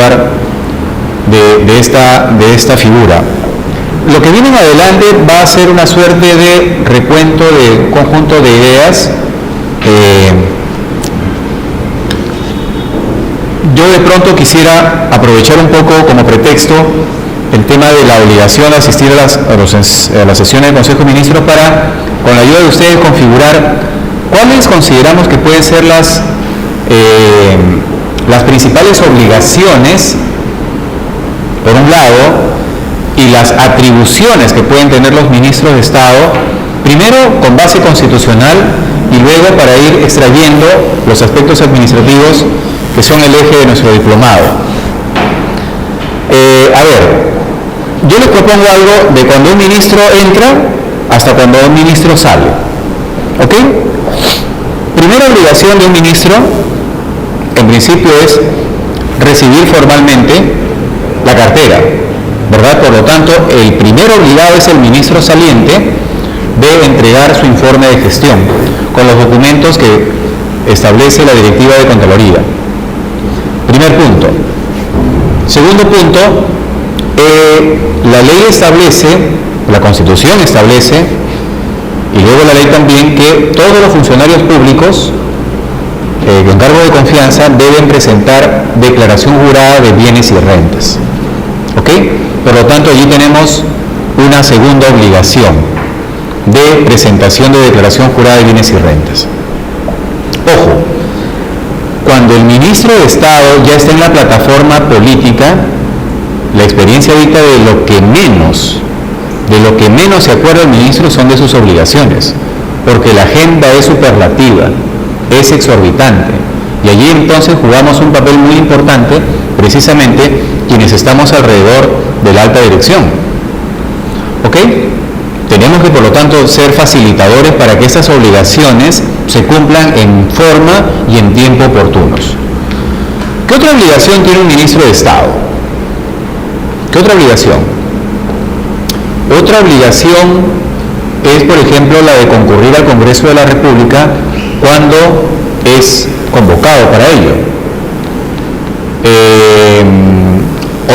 titular de esta figura. Lo que viene en adelante va a ser una suerte de recuento de conjunto de ideas. Yo de pronto quisiera aprovechar un poco como pretexto el tema de la obligación de asistir a las sesiones del Consejo de Ministros para, con la ayuda de ustedes, configurar cuáles consideramos que pueden ser las principales obligaciones, por un lado, y las atribuciones que pueden tener los ministros de Estado, primero con base constitucional y luego para ir extrayendo los aspectos administrativos que son el eje de nuestro diplomado. Yo les propongo algo de cuando un ministro entra hasta cuando un ministro sale. ¿Ok? Primera obligación de un ministro, en principio, es recibir formalmente la cartera, ¿verdad? Por lo tanto, el primer obligado es el ministro saliente de entregar su informe de gestión con los documentos que establece la Directiva de Contraloría. Primer punto. Segundo punto, la ley establece, la Constitución establece, y luego la ley también, que todos los funcionarios públicos con cargo de confianza deben presentar declaración jurada de bienes y rentas. ¿Ok? Por lo tanto, allí tenemos una segunda obligación de presentación de declaración jurada de bienes y rentas. Ojo, cuando el ministro de Estado ya está en la plataforma política, la experiencia dicta de lo que menos se acuerda el ministro son de sus obligaciones, porque la agenda es superlativa, es exorbitante, y allí entonces jugamos un papel muy importante, precisamente quienes estamos alrededor de la alta dirección. ¿Ok? Tenemos que, por lo tanto, ser facilitadores para que estas obligaciones se cumplan en forma y en tiempo oportunos. ¿Qué otra obligación tiene un ministro de Estado? ¿Qué otra obligación? Otra obligación es, por ejemplo, la de concurrir al Congreso de la República cuando es convocado para ello.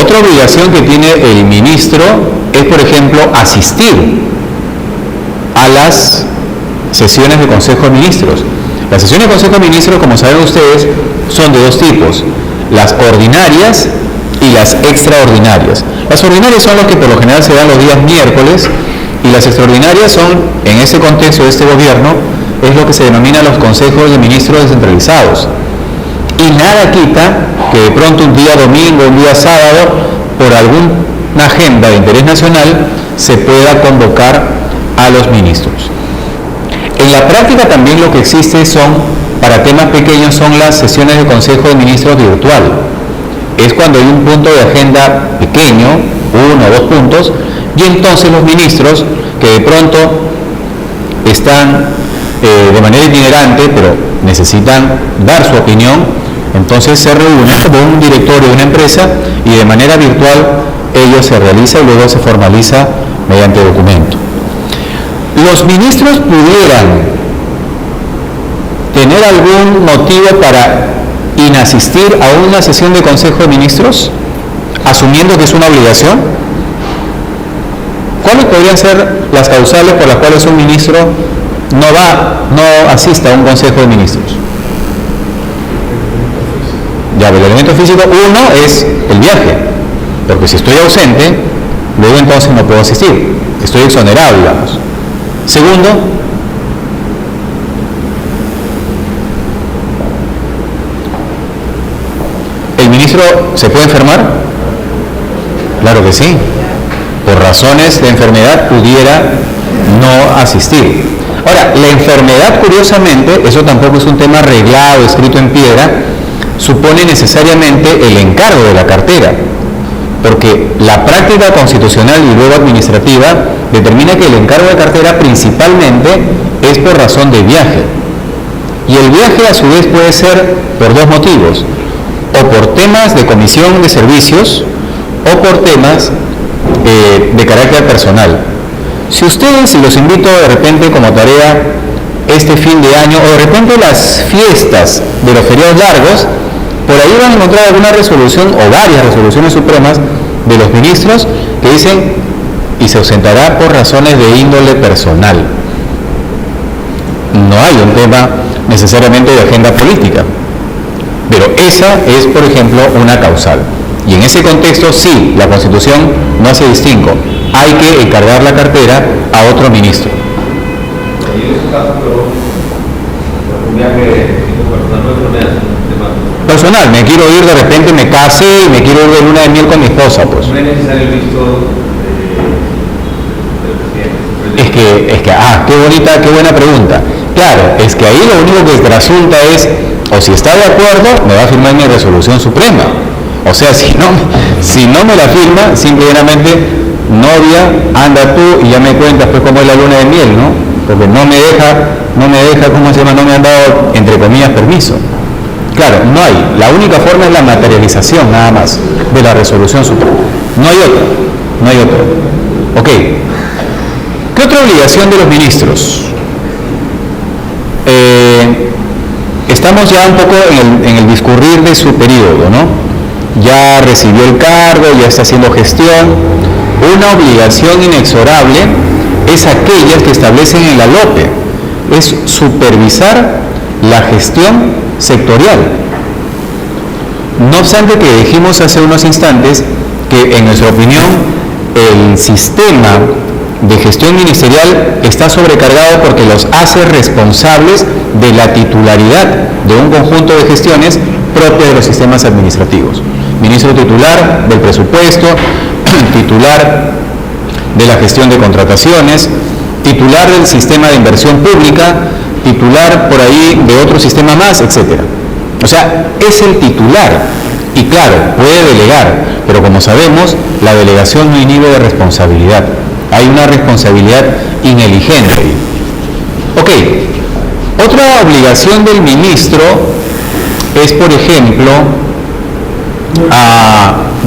Otra obligación que tiene el ministro es, por ejemplo, asistir a las sesiones de Consejo de Ministros. Las sesiones de Consejo de Ministros, como saben ustedes, son de dos tipos: las ordinarias y las extraordinarias. Las ordinarias son las que por lo general se dan los días miércoles, y las extraordinarias son, en ese contexto de este gobierno, es lo que se denomina los consejos de ministros descentralizados. Y nada quita que de pronto un día domingo, un día sábado, por alguna agenda de interés nacional, se pueda convocar a los ministros. En la práctica también lo que existe son, para temas pequeños, son las sesiones de Consejo de Ministros virtual. Es cuando hay un punto de agenda pequeño, 1 o 2 puntos, y entonces los ministros que de pronto están de manera itinerante, pero necesitan dar su opinión, entonces se reúnen como un directorio de una empresa y de manera virtual ello se realiza y luego se formaliza mediante documento. ¿Los ministros pudieran tener algún motivo para inasistir a una sesión de Consejo de Ministros, asumiendo que es una obligación? ¿Cuáles podrían ser las causales por las cuales un ministro no asista a un Consejo de Ministros? Ya, el elemento físico, uno es el viaje, porque si estoy ausente, luego entonces no puedo asistir, estoy exonerado, digamos. Segundo, ¿el ministro se puede enfermar? Claro que sí. Por razones de enfermedad pudiera no asistir. Ahora, la enfermedad, curiosamente, eso tampoco es un tema arreglado, escrito en piedra, supone necesariamente el encargo de la cartera, porque la práctica constitucional y luego administrativa determina que el encargo de cartera principalmente es por razón de viaje. Y el viaje a su vez puede ser por dos motivos: o por temas de comisión de servicios o por temas de carácter personal. Si ustedes, y los invito de repente como tarea este fin de año, o de repente las fiestas de los feriados largos, por ahí van a encontrar alguna resolución o varias resoluciones supremas de los ministros que dicen y se ausentará por razones de índole personal. No hay un tema necesariamente de agenda política, pero esa es, por ejemplo, una causal. Y en ese contexto, sí, la Constitución no hace distingo. Hay que encargar la cartera a otro ministro. Y en ese caso, pero un viaje personal no es problema. Personal, me quiero ir, de repente me case y me quiero ir de luna de miel con mi esposa, pues. No es necesario el visto del presidente. Qué buena pregunta. Claro, es que ahí lo único que resulta es, o si está de acuerdo, me va a firmar mi resolución suprema. O sea, si no me la firma, simplemente, novia, anda tú y ya me cuentas pues cómo es la luna de miel, ¿no? Porque no me deja, ¿cómo se llama? No me han dado, entre comillas, permiso. Claro, no hay. La única forma es la materialización, nada más, de la resolución suprema. No hay otra. Ok. ¿Qué otra obligación de los ministros? Estamos ya un poco en el discurrir de su periodo, ¿no? Ya recibió el cargo, ya está haciendo gestión. Una obligación inexorable es aquellas que establecen en la LOPE, es supervisar la gestión sectorial. No obstante que dijimos hace unos instantes que en nuestra opinión el sistema de gestión ministerial está sobrecargado porque los hace responsables de la titularidad de un conjunto de gestiones propias de los sistemas administrativos. Ministro titular del presupuesto, titular de la gestión de contrataciones, titular del sistema de inversión pública, titular por ahí de otro sistema más, etc. O sea, es el titular y claro, puede delegar, pero como sabemos, la delegación no inhibe de responsabilidad. Hay una responsabilidad ineligente. Ok, otra obligación del ministro es, por ejemplo,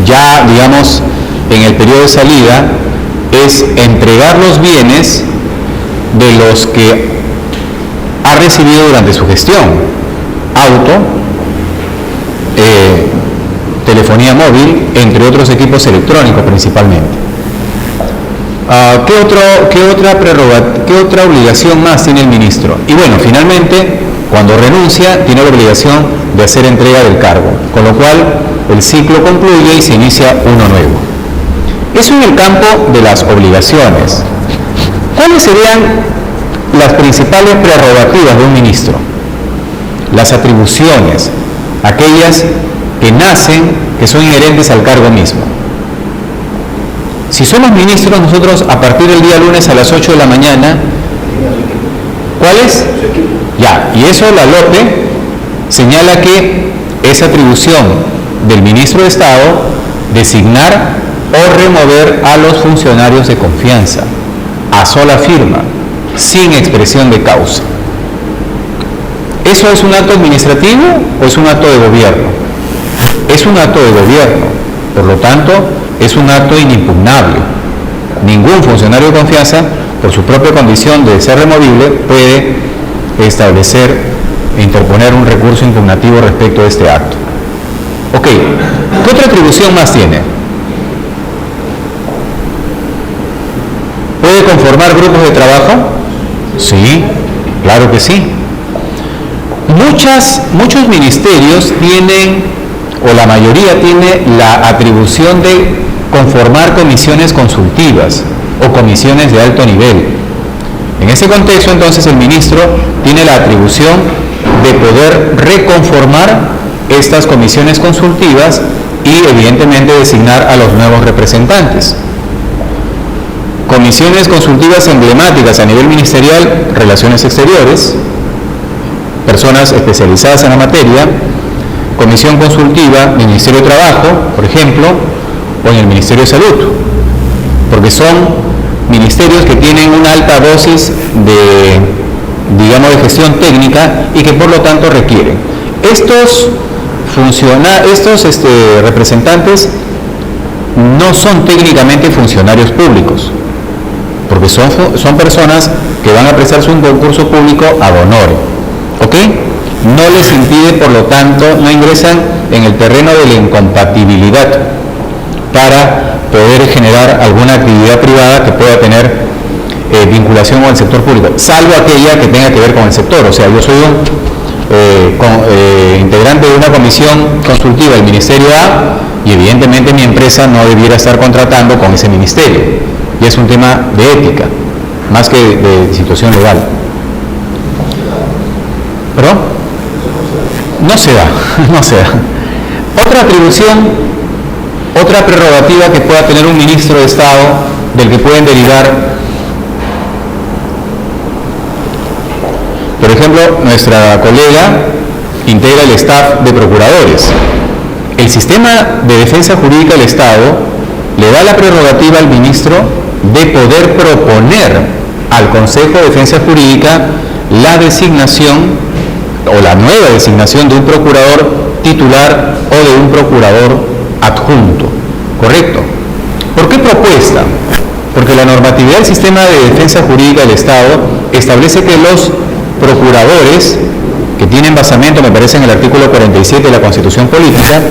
ya digamos en el periodo de salida, es entregar los bienes de los que ha recibido durante su gestión: auto, telefonía móvil, entre otros equipos electrónicos principalmente. ¿Qué otra obligación más tiene el ministro? Y bueno, finalmente, cuando renuncia, tiene la obligación de hacer entrega del cargo, con lo cual el ciclo concluye y se inicia uno nuevo. Eso en el campo de las obligaciones. ¿Cuáles serían las principales prerrogativas de un ministro? Las atribuciones, aquellas que nacen, que son inherentes al cargo mismo. Si somos ministros, nosotros a partir del día lunes a las 8 de la mañana, ¿cuál es? Ya, y eso la LOPE señala que es atribución del ministro de Estado designar o remover a los funcionarios de confianza, a sola firma, sin expresión de causa. ¿Eso es un acto administrativo o es un acto de gobierno? Es un acto de gobierno, por lo tanto, es un acto inimpugnable. Ningún funcionario de confianza, por su propia condición de ser removible, puede establecer e interponer un recurso impugnativo respecto de este acto. Ok, ¿qué otra atribución más tiene? ¿Puede conformar grupos de trabajo? Sí, claro que sí. Muchos ministerios tienen, o la mayoría tiene, la atribución de conformar comisiones consultivas o comisiones de alto nivel. En ese contexto, entonces, el ministro tiene la atribución de poder reconformar estas comisiones consultivas y, evidentemente, designar a los nuevos representantes. Comisiones consultivas emblemáticas a nivel ministerial: Relaciones Exteriores, personas especializadas en la materia; comisión consultiva del Ministerio de Trabajo, por ejemplo, o en el Ministerio de Salud, porque son ministerios que tienen una alta dosis de gestión técnica y que por lo tanto requieren. Estos representantes no son técnicamente funcionarios públicos, porque son personas que van a prestarse un concurso público ad honorem. ¿Ok? no les impide, por lo tanto, no ingresan en el terreno de la incompatibilidad para poder generar alguna actividad privada que pueda tener vinculación con el sector público, salvo aquella que tenga que ver con el sector. O sea, yo soy un integrante de una comisión consultiva del Ministerio A y evidentemente mi empresa no debiera estar contratando con ese ministerio. Y es un tema de ética, más que de situación legal. ¿Perdón? No se da, no se da. Otra atribución, otra prerrogativa que pueda tener un ministro de Estado, del que pueden derivar, por ejemplo, nuestra colega integra el staff de procuradores. El sistema de defensa jurídica del Estado le da la prerrogativa al ministro de poder proponer al Consejo de Defensa Jurídica la designación o la nueva designación de un procurador titular o de un procurador adjunto. ¿Correcto? ¿Por qué propuesta? Porque la normatividad del sistema de defensa jurídica del Estado establece que los procuradores, que tienen basamento, me parece, en el artículo 47 de la Constitución Política,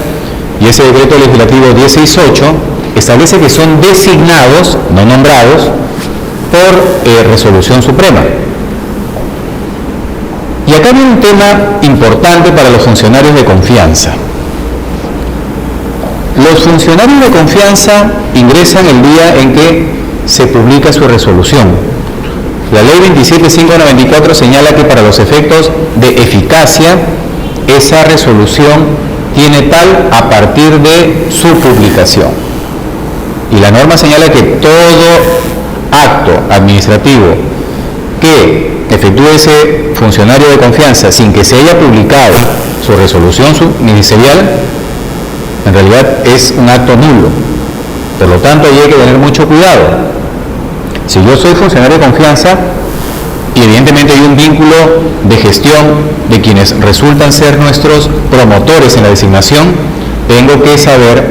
y ese decreto legislativo 1068, establece que son designados, no nombrados, por resolución suprema. Y acá viene un tema importante para los funcionarios de confianza. Los funcionarios de confianza ingresan el día en que se publica su resolución. La ley 27594 señala que para los efectos de eficacia, esa resolución tiene tal a partir de su publicación. Y la norma señala que todo acto administrativo que efectúe ese funcionario de confianza sin que se haya publicado su resolución ministerial, en realidad es un acto nulo. Por lo tanto, hay que tener mucho cuidado. Si yo soy funcionario de confianza y evidentemente hay un vínculo de gestión de quienes resultan ser nuestros promotores en la designación, tengo que saber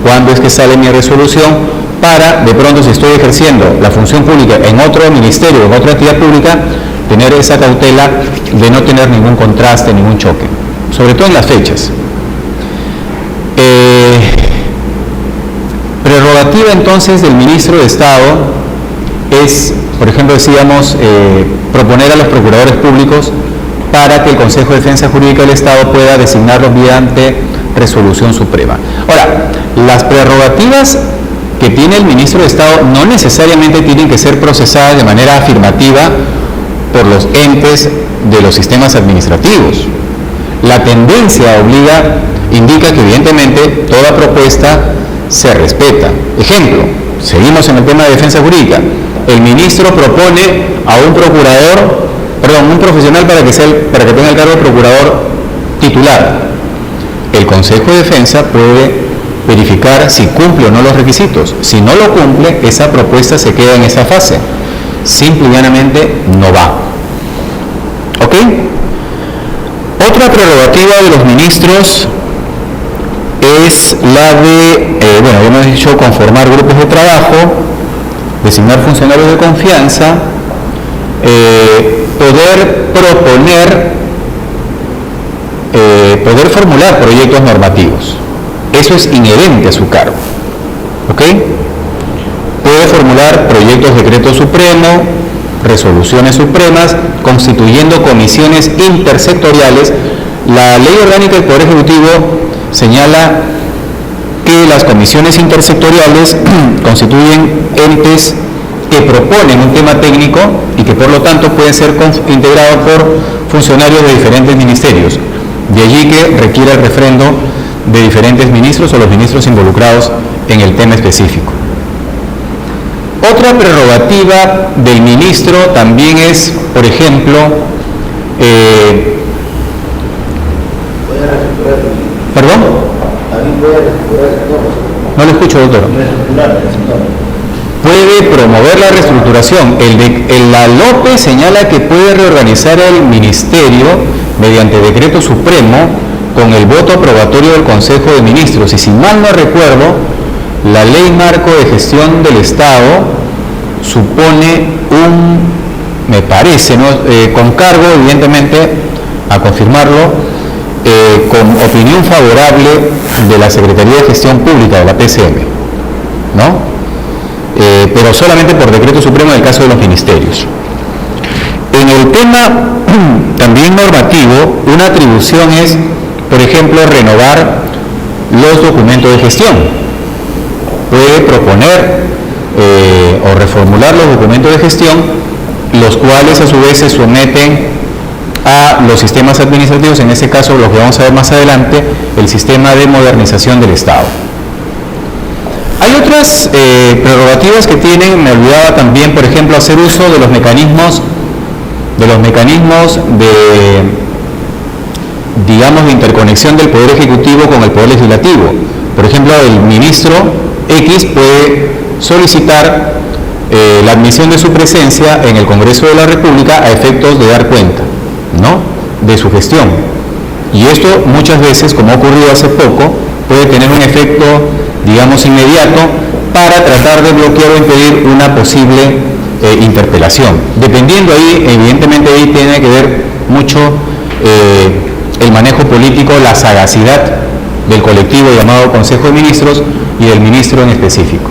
cuándo es que sale mi resolución para, de pronto, si estoy ejerciendo la función pública en otro ministerio, en otra entidad pública, tener esa cautela de no tener ningún contraste, ningún choque, sobre todo en las fechas. Prerrogativa entonces del ministro de Estado es, por ejemplo, decíamos, proponer a los procuradores públicos para que el Consejo de Defensa Jurídica del Estado pueda designarlos mediante resolución suprema. Ahora, las prerrogativas que tiene el ministro de Estado no necesariamente tienen que ser procesadas de manera afirmativa por los entes de los sistemas administrativos. La tendencia indica que evidentemente toda propuesta se respeta. Ejemplo, seguimos en el tema de defensa jurídica. El ministro propone a un profesional para que tenga el cargo de procurador titular. El Consejo de Defensa puede verificar si cumple o no los requisitos. Si no lo cumple, esa propuesta se queda en esa fase. Simple y llanamente no va. ¿Ok? Otra prerrogativa de los ministros es la de, ya hemos dicho, conformar grupos de trabajo, designar funcionarios de confianza, poder formular proyectos normativos. Eso es inherente a su cargo. ¿Ok? Puede formular proyectos de decreto supremo, resoluciones supremas, constituyendo comisiones intersectoriales. La Ley Orgánica del Poder Ejecutivo señala que las comisiones intersectoriales constituyen entes que proponen un tema técnico y que por lo tanto pueden ser integrados por funcionarios de diferentes ministerios. De allí que requiere el refrendo de diferentes ministros o los ministros involucrados en el tema específico. Otra prerrogativa del ministro también es, por ejemplo, ¿perdón? No lo escucho, doctor. Puede promover la reestructuración. La LOPE señala que puede reorganizar el ministerio mediante decreto supremo con el voto aprobatorio del Consejo de Ministros. Y si mal no recuerdo, la Ley Marco de Gestión del Estado supone me parece, ¿no? Con cargo, evidentemente, a confirmarlo con opinión favorable de la Secretaría de Gestión Pública de la PCM, ¿no? Pero solamente por decreto supremo en el caso de los ministerios. En el tema también normativo, una atribución es, por ejemplo, renovar los documentos de gestión. Puede proponer o reformular los documentos de gestión, los cuales a su vez se someten a los sistemas administrativos, en este caso, lo que vamos a ver más adelante, el sistema de modernización del Estado. Hay otras prerrogativas que tienen, me olvidaba también, por ejemplo, hacer uso de los mecanismos de, digamos, de interconexión del Poder Ejecutivo con el Poder Legislativo. Por ejemplo, el ministro X puede solicitar la admisión de su presencia en el Congreso de la República a efectos de dar cuenta, ¿no?, de su gestión. Y esto muchas veces, como ha ocurrido hace poco, puede tener un efecto, digamos, inmediato para tratar de bloquear o impedir una posible interpelación. Dependiendo ahí, evidentemente ahí tiene que ver mucho el manejo político, la sagacidad del colectivo llamado Consejo de Ministros y del ministro en específico.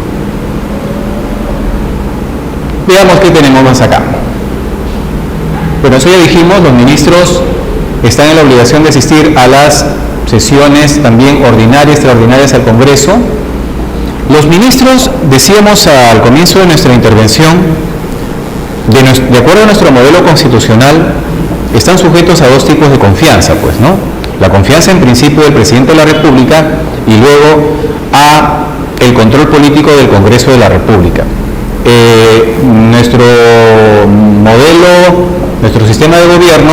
Veamos qué tenemos más acá. Bueno, eso ya dijimos, los ministros están en la obligación de asistir a las sesiones también ordinarias, extraordinarias al Congreso. Los ministros, decíamos al comienzo de nuestra intervención, de acuerdo a nuestro modelo constitucional, están sujetos a dos tipos de confianza, pues, ¿no? La confianza en principio del Presidente de la República y luego a el control político del Congreso de la República. Nuestro modelo, nuestro sistema de gobierno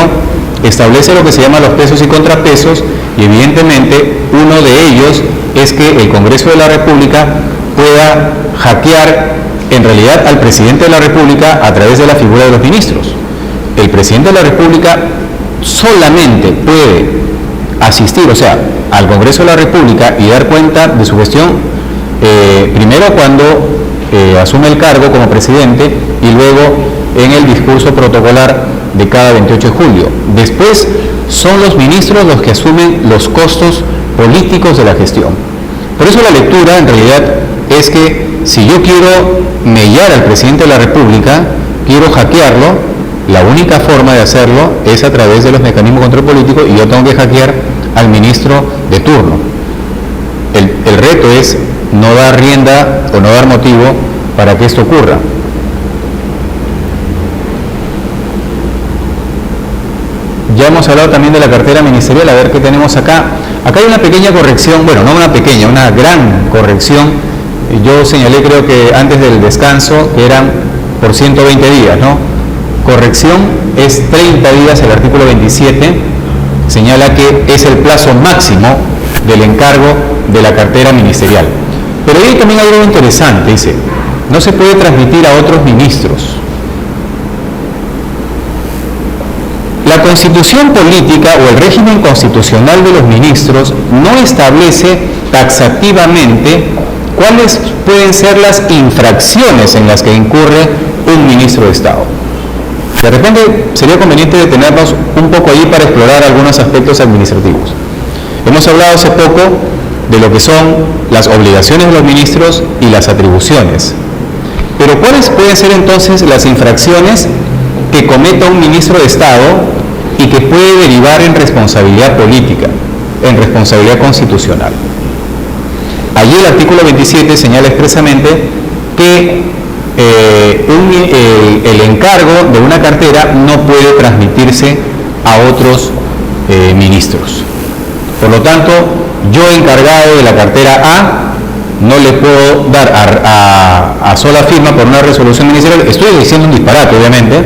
establece lo que se llama los pesos y contrapesos, y evidentemente uno de ellos es que el Congreso de la República pueda hackear en realidad al Presidente de la República a través de la figura de los ministros. El Presidente de la República solamente puede asistir, o sea, al Congreso de la República y dar cuenta de su gestión, primero cuando asume el cargo como presidente y luego en el discurso protocolar de cada 28 de julio. Después son los ministros los que asumen los costos políticos de la gestión. Por eso la lectura en realidad es que si yo quiero mellar al Presidente de la República, quiero hackearlo, la única forma de hacerlo es a través de los mecanismos de control político y yo tengo que hackear al ministro de turno. El reto es no dar rienda o no dar motivo para que esto ocurra. Ya hemos hablado también de la cartera ministerial, a ver qué tenemos acá. Acá hay una pequeña corrección, bueno, no una pequeña, una gran corrección. Yo señalé, creo que antes del descanso, que eran por 120 días, ¿no? Corrección es 30 días, el artículo 27 señala que es el plazo máximo del encargo de la cartera ministerial. Pero ahí también hay algo interesante, dice, no se puede transmitir a otros ministros. La constitución política o el régimen constitucional de los ministros no establece taxativamente cuáles pueden ser las infracciones en las que incurre un ministro de Estado. De repente sería conveniente detenernos un poco allí para explorar algunos aspectos administrativos. Hemos hablado hace poco de lo que son las obligaciones de los ministros y las atribuciones. Pero ¿cuáles pueden ser entonces las infracciones que cometa un ministro de Estado y que puede derivar en responsabilidad política, en responsabilidad constitucional? Allí el artículo 27 señala expresamente que el encargo de una cartera no puede transmitirse a otros ministros. Por lo tanto, yo encargado de la cartera A no le puedo dar a sola firma por una resolución ministerial, estoy diciendo un disparate obviamente,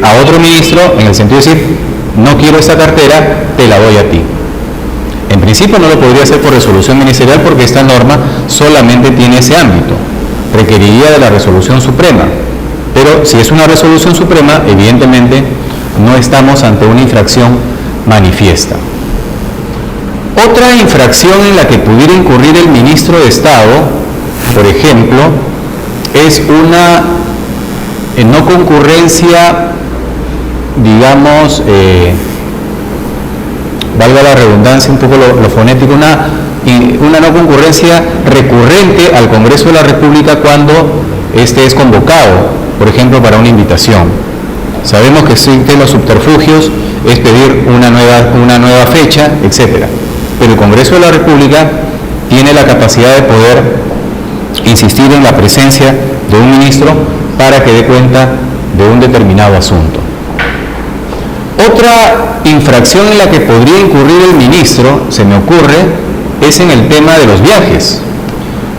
a otro ministro en el sentido de decir, no quiero esa cartera, te la doy a ti. En principio no lo podría hacer por resolución ministerial porque esta norma solamente tiene ese ámbito, requeriría de la resolución suprema, pero si es una resolución suprema, evidentemente no estamos ante una infracción manifiesta. Otra infracción en la que pudiera incurrir el ministro de Estado, por ejemplo, es una no concurrencia, digamos, valga la redundancia, un poco lo fonético, una no concurrencia recurrente al Congreso de la República cuando este es convocado, por ejemplo, para una invitación. Sabemos que existen los subterfugios, es pedir una nueva fecha, etc. Pero el Congreso de la República tiene la capacidad de poder insistir en la presencia de un ministro para que dé cuenta de un determinado asunto. Otra infracción en la que podría incurrir el ministro, se me ocurre, es en el tema de los viajes.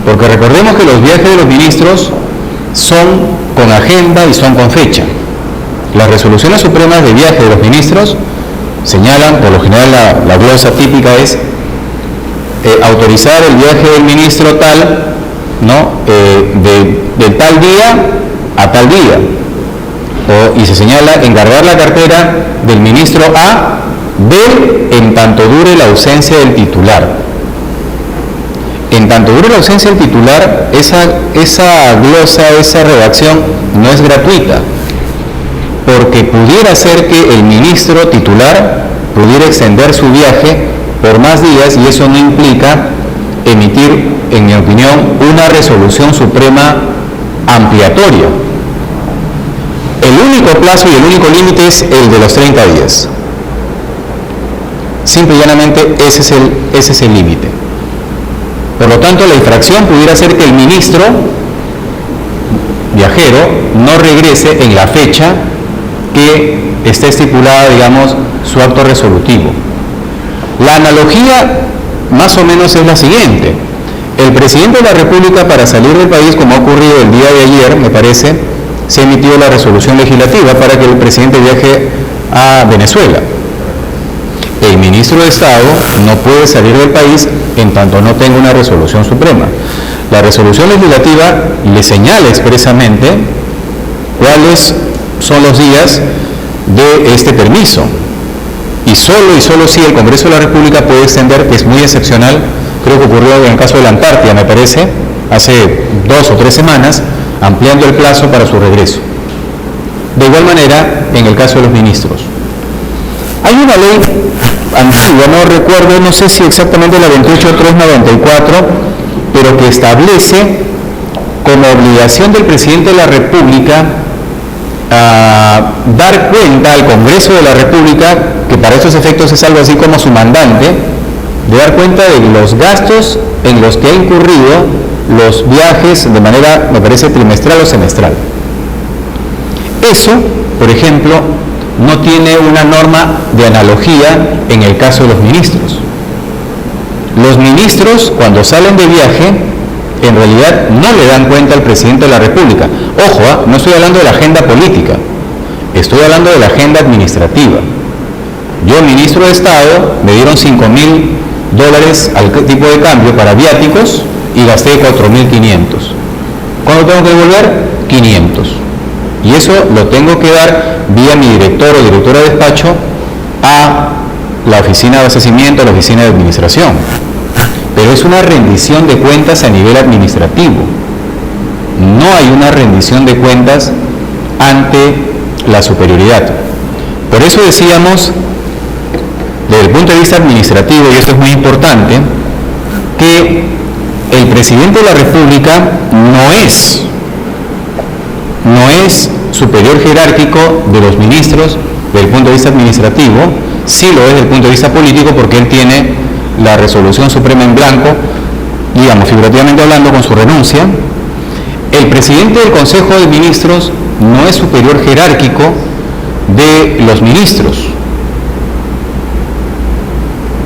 Porque recordemos que los viajes de los ministros son con agenda y son con fecha. Las resoluciones supremas de viaje de los ministros señalan, por lo general la glosa típica es autorizar el viaje del ministro tal, ¿no? De tal día a tal día. Y se señala encargar la cartera del ministro A de en tanto dure la ausencia del titular. En tanto dure la ausencia del titular, esa glosa, esa redacción no es gratuita, porque pudiera ser que el ministro titular pudiera extender su viaje por más días y eso no implica emitir, en mi opinión, una resolución suprema ampliatoria. El único plazo y el único límite es el de los 30 días. Simple y llanamente ese es el límite. Por lo tanto, la infracción pudiera ser que el ministro viajero no regrese en la fecha que esté estipulada, digamos, su acto resolutivo. La analogía más o menos es la siguiente. El presidente de la República, para salir del país, como ha ocurrido el día de ayer, me parece, se emitió la resolución legislativa para que el presidente viaje a Venezuela. El ministro de Estado no puede salir del país en tanto no tenga una resolución suprema. La resolución legislativa le señala expresamente cuáles son los días de este permiso. Y solo si el Congreso de la República puede extender, que es muy excepcional, creo que ocurrió en el caso de la Antártida, me parece, hace 2 o 3 semanas, ampliando el plazo para su regreso. De igual manera, en el caso de los ministros. Hay una ley antigua, no recuerdo, no sé si exactamente la 28394, pero que establece como obligación del presidente de la República dar cuenta al Congreso de la República, que para estos efectos es algo así como su mandante, de dar cuenta de los gastos en los que ha incurrido los viajes de manera, me parece, trimestral o semestral. Eso, por ejemplo, no tiene una norma de analogía en el caso de los ministros. Los ministros, cuando salen de viaje, en realidad no le dan cuenta al presidente de la República. Ojo, no estoy hablando de la agenda política, estoy hablando de la agenda administrativa. Yo, ministro de Estado, me dieron $5,000 al tipo de cambio para viáticos y gasté 4.500. ¿Cuándo tengo que devolver? 500. Y eso lo tengo que dar vía mi director o directora de despacho a la oficina de abastecimiento, a la oficina de administración. Pero es una rendición de cuentas a nivel administrativo. No hay una rendición de cuentas ante la superioridad. Por eso decíamos, desde el punto de vista administrativo, y esto es muy importante, que el presidente de la República no es superior jerárquico de los ministros desde el punto de vista administrativo, sí lo es desde el punto de vista político, porque él tiene la resolución suprema en blanco, digamos, figurativamente hablando, con su renuncia. El presidente del Consejo de Ministros no es superior jerárquico de los ministros,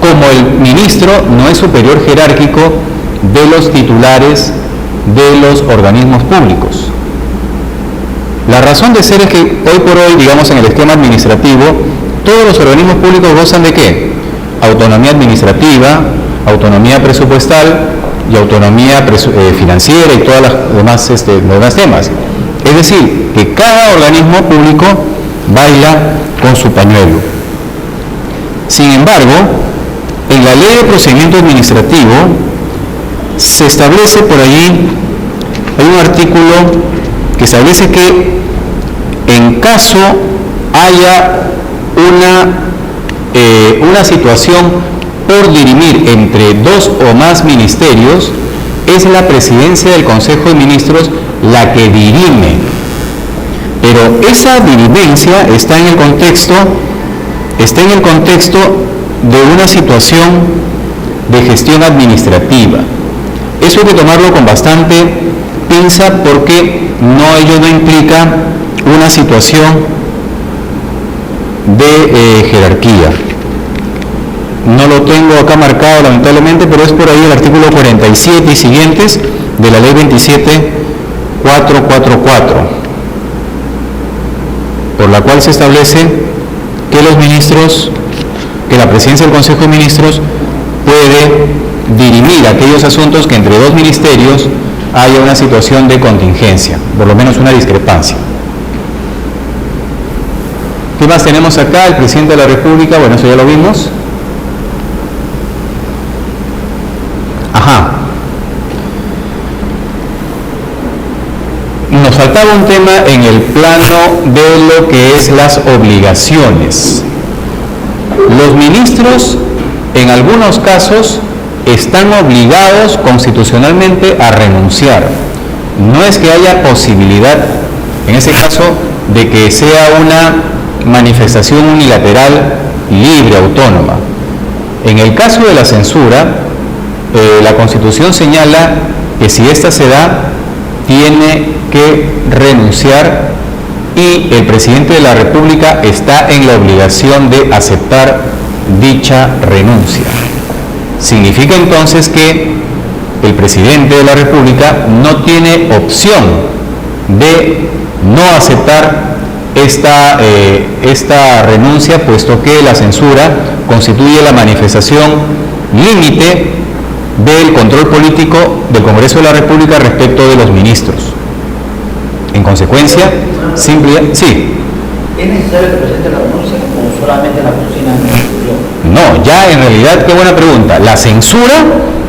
como el ministro no es superior jerárquico de los titulares de los organismos públicos. La razón de ser es que hoy por hoy, digamos, en el esquema administrativo, todos los organismos públicos gozan de ¿qué? Autonomía administrativa, autonomía presupuestal y autonomía financiera y todas las demás, los demás temas. Es decir, que cada organismo público baila con su pañuelo. Sin embargo, en la Ley de Procedimiento Administrativo se establece por allí, hay un artículo que establece que en caso haya una una situación por dirimir entre dos o más ministerios, es la presidencia del Consejo de Ministros la que dirime. Pero esa dirimencia está en el contexto de una situación de gestión administrativa. Eso hay que tomarlo con bastante pinza porque ello no implica una situación de jerarquía. No lo tengo acá marcado lamentablemente, pero es por ahí el artículo 47 y siguientes de la ley 27444, por la cual se establece que la presidencia del Consejo de Ministros puede dirimir aquellos asuntos que entre dos ministerios haya una situación de contingencia, por lo menos una discrepancia. ¿Qué más tenemos acá? El presidente de la República, bueno, eso ya lo vimos. Nos faltaba un tema en el plano de lo que es las obligaciones. Los ministros, en algunos casos, están obligados constitucionalmente a renunciar. No es que haya posibilidad, en ese caso, de que sea una manifestación unilateral, libre, autónoma. En el caso de la censura, la Constitución señala que si ésta se da, tiene que renunciar y el presidente de la República está en la obligación de aceptar dicha renuncia. Significa entonces que el presidente de la República no tiene opción de no aceptar esta renuncia, puesto que la censura constituye la manifestación límite del control político del Congreso de la República respecto de los ministros. En consecuencia, sí. ¿Es necesario que presente la renuncia o solamente la cocina de la Constitución? No, ya en realidad, qué buena pregunta. La censura,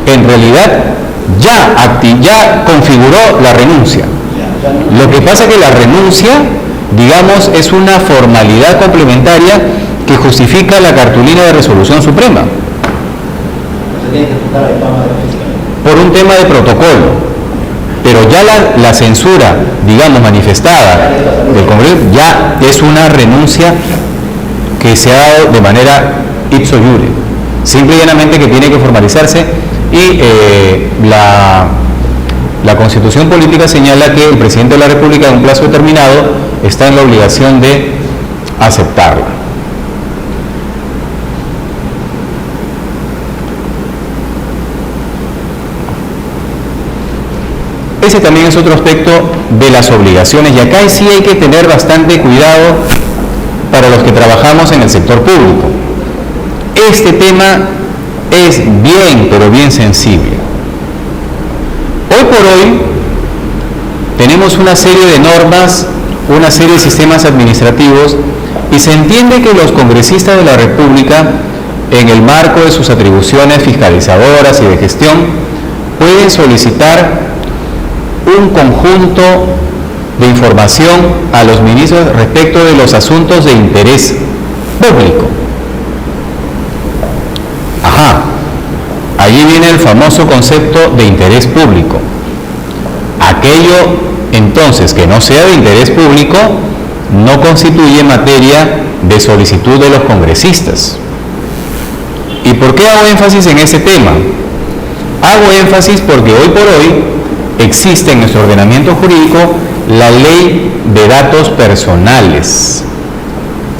en realidad, ya configuró la renuncia. Lo que pasa es que la renuncia, digamos, es una formalidad complementaria que justifica la cartulina de resolución suprema. Por un tema de protocolo. Pero ya la censura, digamos, manifestada del Congreso, ya es una renuncia que se ha dado de manera ipso iure. Simple y llanamente que tiene que formalizarse y la Constitución Política señala que el presidente de la República en un plazo determinado está en la obligación de aceptarla. Ese también es otro aspecto de las obligaciones y acá sí hay que tener bastante cuidado para los que trabajamos en el sector público. Este tema es bien, pero bien sensible. Hoy por hoy tenemos una serie de normas, una serie de sistemas administrativos y se entiende que los congresistas de la República, en el marco de sus atribuciones fiscalizadoras y de gestión, pueden solicitar un conjunto de información a los ministros respecto de los asuntos de interés público. Allí viene el famoso concepto de interés público. Aquello, entonces, que no sea de interés público, no constituye materia de solicitud de los congresistas. ¿Y por qué hago énfasis en ese tema? Hago énfasis porque hoy por hoy existe en nuestro ordenamiento jurídico la Ley de Datos Personales,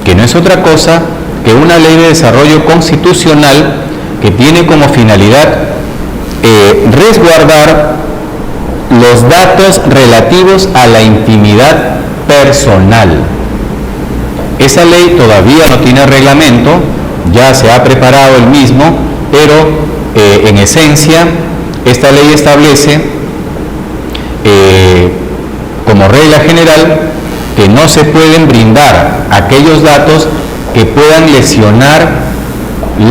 que no es otra cosa que una ley de desarrollo constitucional que tiene como finalidad resguardar los datos relativos a la intimidad personal. Esa ley todavía no tiene reglamento, ya se ha preparado el mismo, pero en esencia esta ley establece como regla general que no se pueden brindar aquellos datos que puedan lesionar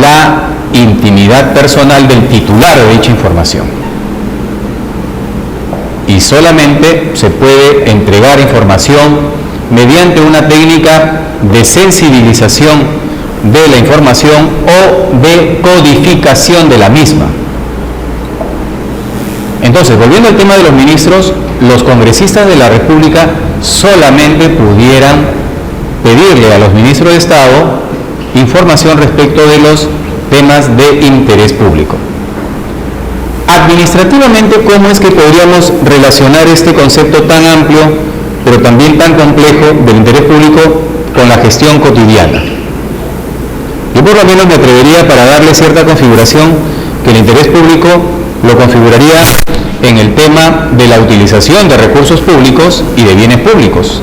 la intimidad personal del titular de dicha información. Y solamente se puede entregar información mediante una técnica de sensibilización de la información o de codificación de la misma. Entonces, volviendo al tema de los ministros, los congresistas de la República solamente pudieran pedirle a los ministros de Estado información respecto de los temas de interés público. Administrativamente, ¿cómo es que podríamos relacionar este concepto tan amplio, pero también tan complejo del interés público con la gestión cotidiana? Yo por lo menos me atrevería, para darle cierta configuración, que el interés público lo configuraría en el tema de la utilización de recursos públicos y de bienes públicos.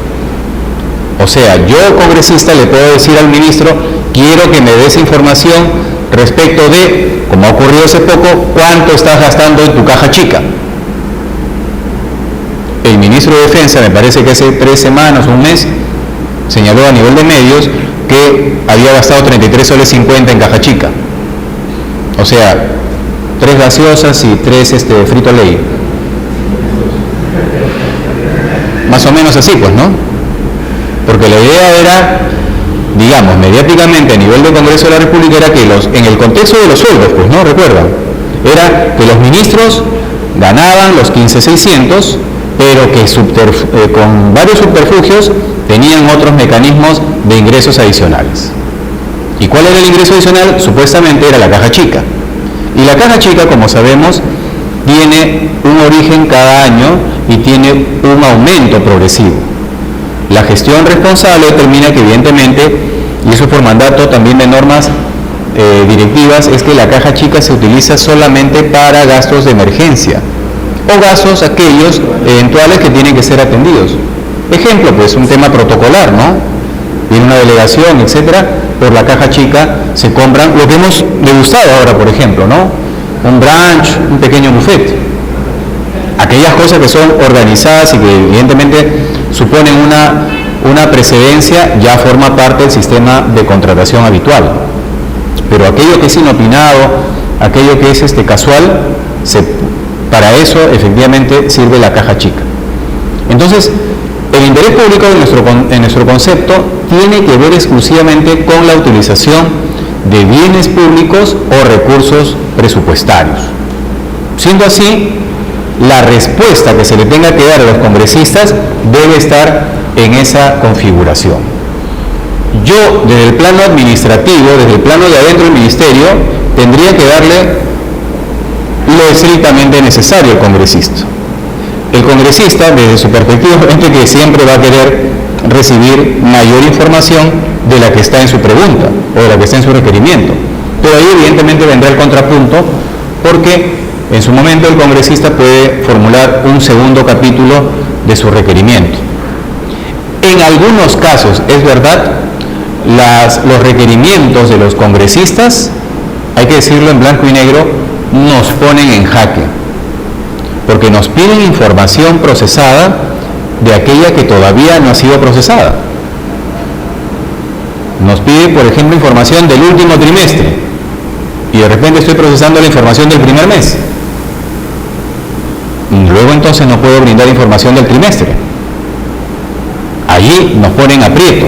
O sea, yo congresista le puedo decir al ministro, quiero que me des información respecto de, como ha ocurrido hace poco, cuánto estás gastando en tu caja chica. El ministro de Defensa, me parece que hace 3 semanas, un mes, señaló a nivel de medios que había gastado 33 soles 50 en caja chica. O sea, 3 gaseosas y 3 frito ley. Más o menos así, pues, ¿no? Porque la idea era, digamos, mediáticamente a nivel del Congreso de la República, era que en el contexto de los sueldos, pues, ¿no? Recuerdan, era que los ministros ganaban los 15.600, pero que con varios subterfugios tenían otros mecanismos de ingresos adicionales. ¿Y cuál era el ingreso adicional? Supuestamente era la caja chica. Y la caja chica, como sabemos, tiene un origen cada año y tiene un aumento progresivo. La gestión responsable determina que, evidentemente, y eso por mandato también de normas directivas, es que la caja chica se utiliza solamente para gastos de emergencia o gastos aquellos eventuales que tienen que ser atendidos. Ejemplo, pues un tema protocolar, ¿no? Viene una delegación, etcétera, por la caja chica se compran lo que hemos degustado ahora, por ejemplo, ¿no? Un brunch, un pequeño buffet. Aquellas cosas que son organizadas y que evidentemente suponen una precedencia, ya forma parte del sistema de contratación habitual. Pero aquello que es inopinado, aquello que es casual, para eso efectivamente sirve la caja chica. Entonces, el interés público en nuestro concepto tiene que ver exclusivamente con la utilización de bienes públicos o recursos presupuestarios. Siendo así, la respuesta que se le tenga que dar a los congresistas debe estar en esa configuración. Yo, desde el plano administrativo, desde el plano de adentro del ministerio, tendría que darle lo estrictamente necesario al congresista. El congresista, desde su perspectiva, obviamente que siempre va a querer recibir mayor información de la que está en su pregunta o de la que está en su requerimiento. Pero ahí evidentemente vendrá el contrapunto, porque en su momento el congresista puede formular un segundo capítulo de su requerimiento. En algunos casos, es verdad, los requerimientos de los congresistas, hay que decirlo en blanco y negro, nos ponen en jaque, porque nos piden información procesada de aquella que todavía no ha sido procesada. Nos pide, por ejemplo, información del último trimestre y de repente estoy procesando la información del primer mes. Y luego entonces no puedo brindar información del trimestre. Allí nos ponen aprieto.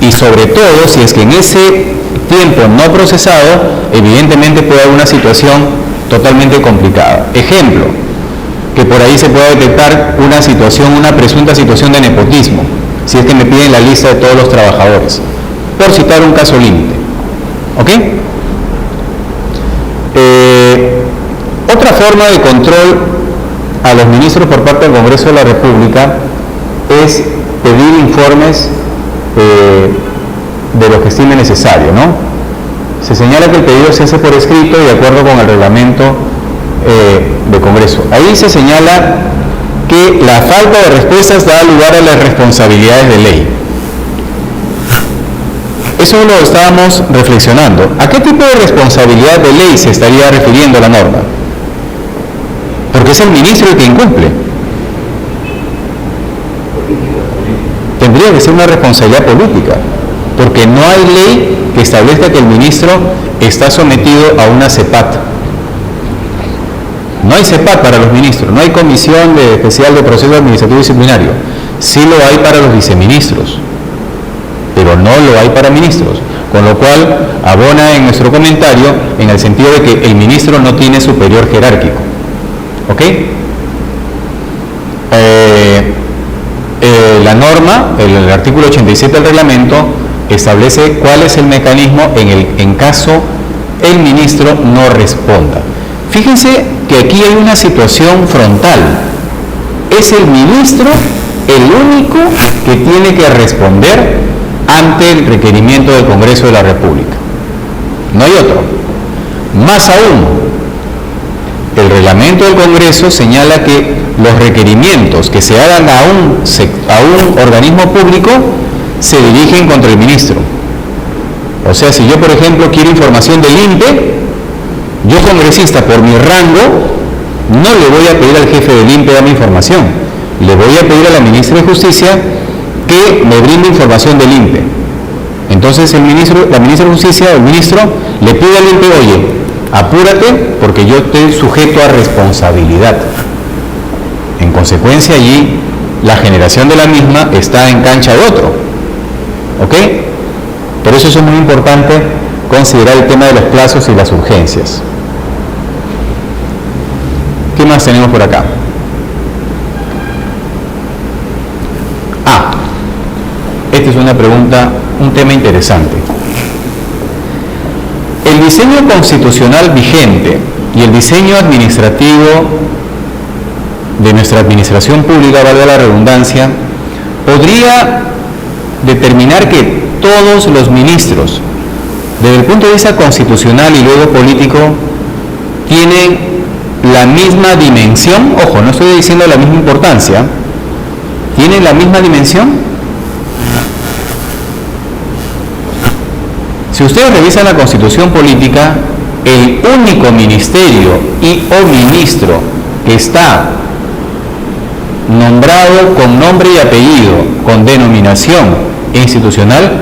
Y sobre todo, si es que en ese tiempo no procesado, evidentemente puede haber una situación totalmente complicada. Ejemplo, que por ahí se puede detectar una presunta situación de nepotismo, si es que me piden la lista de todos los trabajadores, por citar un caso límite. ¿Ok? Otra forma de control a los ministros por parte del Congreso de la República es pedir informes de lo que estime necesario, ¿no? Se señala que el pedido se hace por escrito y de acuerdo con el reglamento de Congreso. Ahí se señala que la falta de respuestas da lugar a las responsabilidades de ley. Eso lo estábamos reflexionando. ¿A qué tipo de responsabilidad de ley se estaría refiriendo la norma? Porque es el ministro el que incumple. Tendría que ser una responsabilidad política, porque no hay ley que establezca que el ministro está sometido a una CEPAT. No hay CEPAT para los ministros, no hay comisión especial de proceso administrativo disciplinario. Sí lo hay para los viceministros, pero pero no lo hay para ministros, con lo cual abona en nuestro comentario en el sentido de que el ministro no tiene superior jerárquico. ¿Ok? La norma, el artículo 87 del reglamento, establece cuál es el mecanismo en caso el ministro no responda. Fíjense que aquí hay una situación frontal. Es el ministro el único que tiene que responder ante el requerimiento del Congreso de la República. No hay otro. Más aún, el reglamento del Congreso señala que los requerimientos que se hagan a un organismo público se dirigen contra el ministro. O sea, si yo, por ejemplo, quiero información del INPE, yo, congresista, por mi rango, no le voy a pedir al jefe del INPE darme información. Le voy a pedir a la ministra de Justicia que me brinde información del INPE. Entonces la ministra de Justicia, el ministro, le pide al INPE, oye, apúrate porque yo estoy sujeto a responsabilidad. En consecuencia, allí la generación de la misma está en cancha de otro. ¿Ok? Por eso es muy importante considerar el tema de los plazos y las urgencias. ¿Qué más tenemos por acá? Esta es una pregunta, un tema interesante. El diseño constitucional vigente y el diseño administrativo de nuestra administración pública, valga la redundancia, podría determinar que todos los ministros, desde el punto de vista constitucional y luego político, tienen la misma dimensión. Ojo, no estoy diciendo la misma importancia. ¿Tienen la misma dimensión? Si ustedes revisan la Constitución política, el único ministerio o ministro que está nombrado con nombre y apellido, con denominación institucional,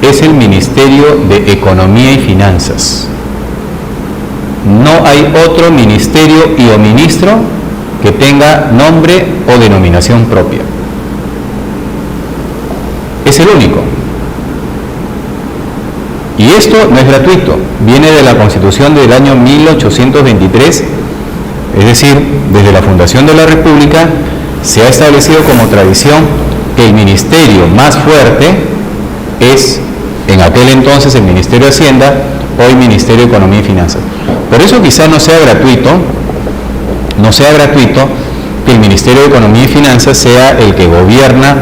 es el Ministerio de Economía y Finanzas. No hay otro ministerio o ministro que tenga nombre o denominación propia. Es el único. Y esto no es gratuito, viene de la Constitución del año 1823, es decir, desde la fundación de la República se ha establecido como tradición que el ministerio más fuerte es, en aquel entonces, el Ministerio de Hacienda, hoy Ministerio de Economía y Finanzas. Por eso quizá no sea gratuito que el Ministerio de Economía y Finanzas sea el que gobierna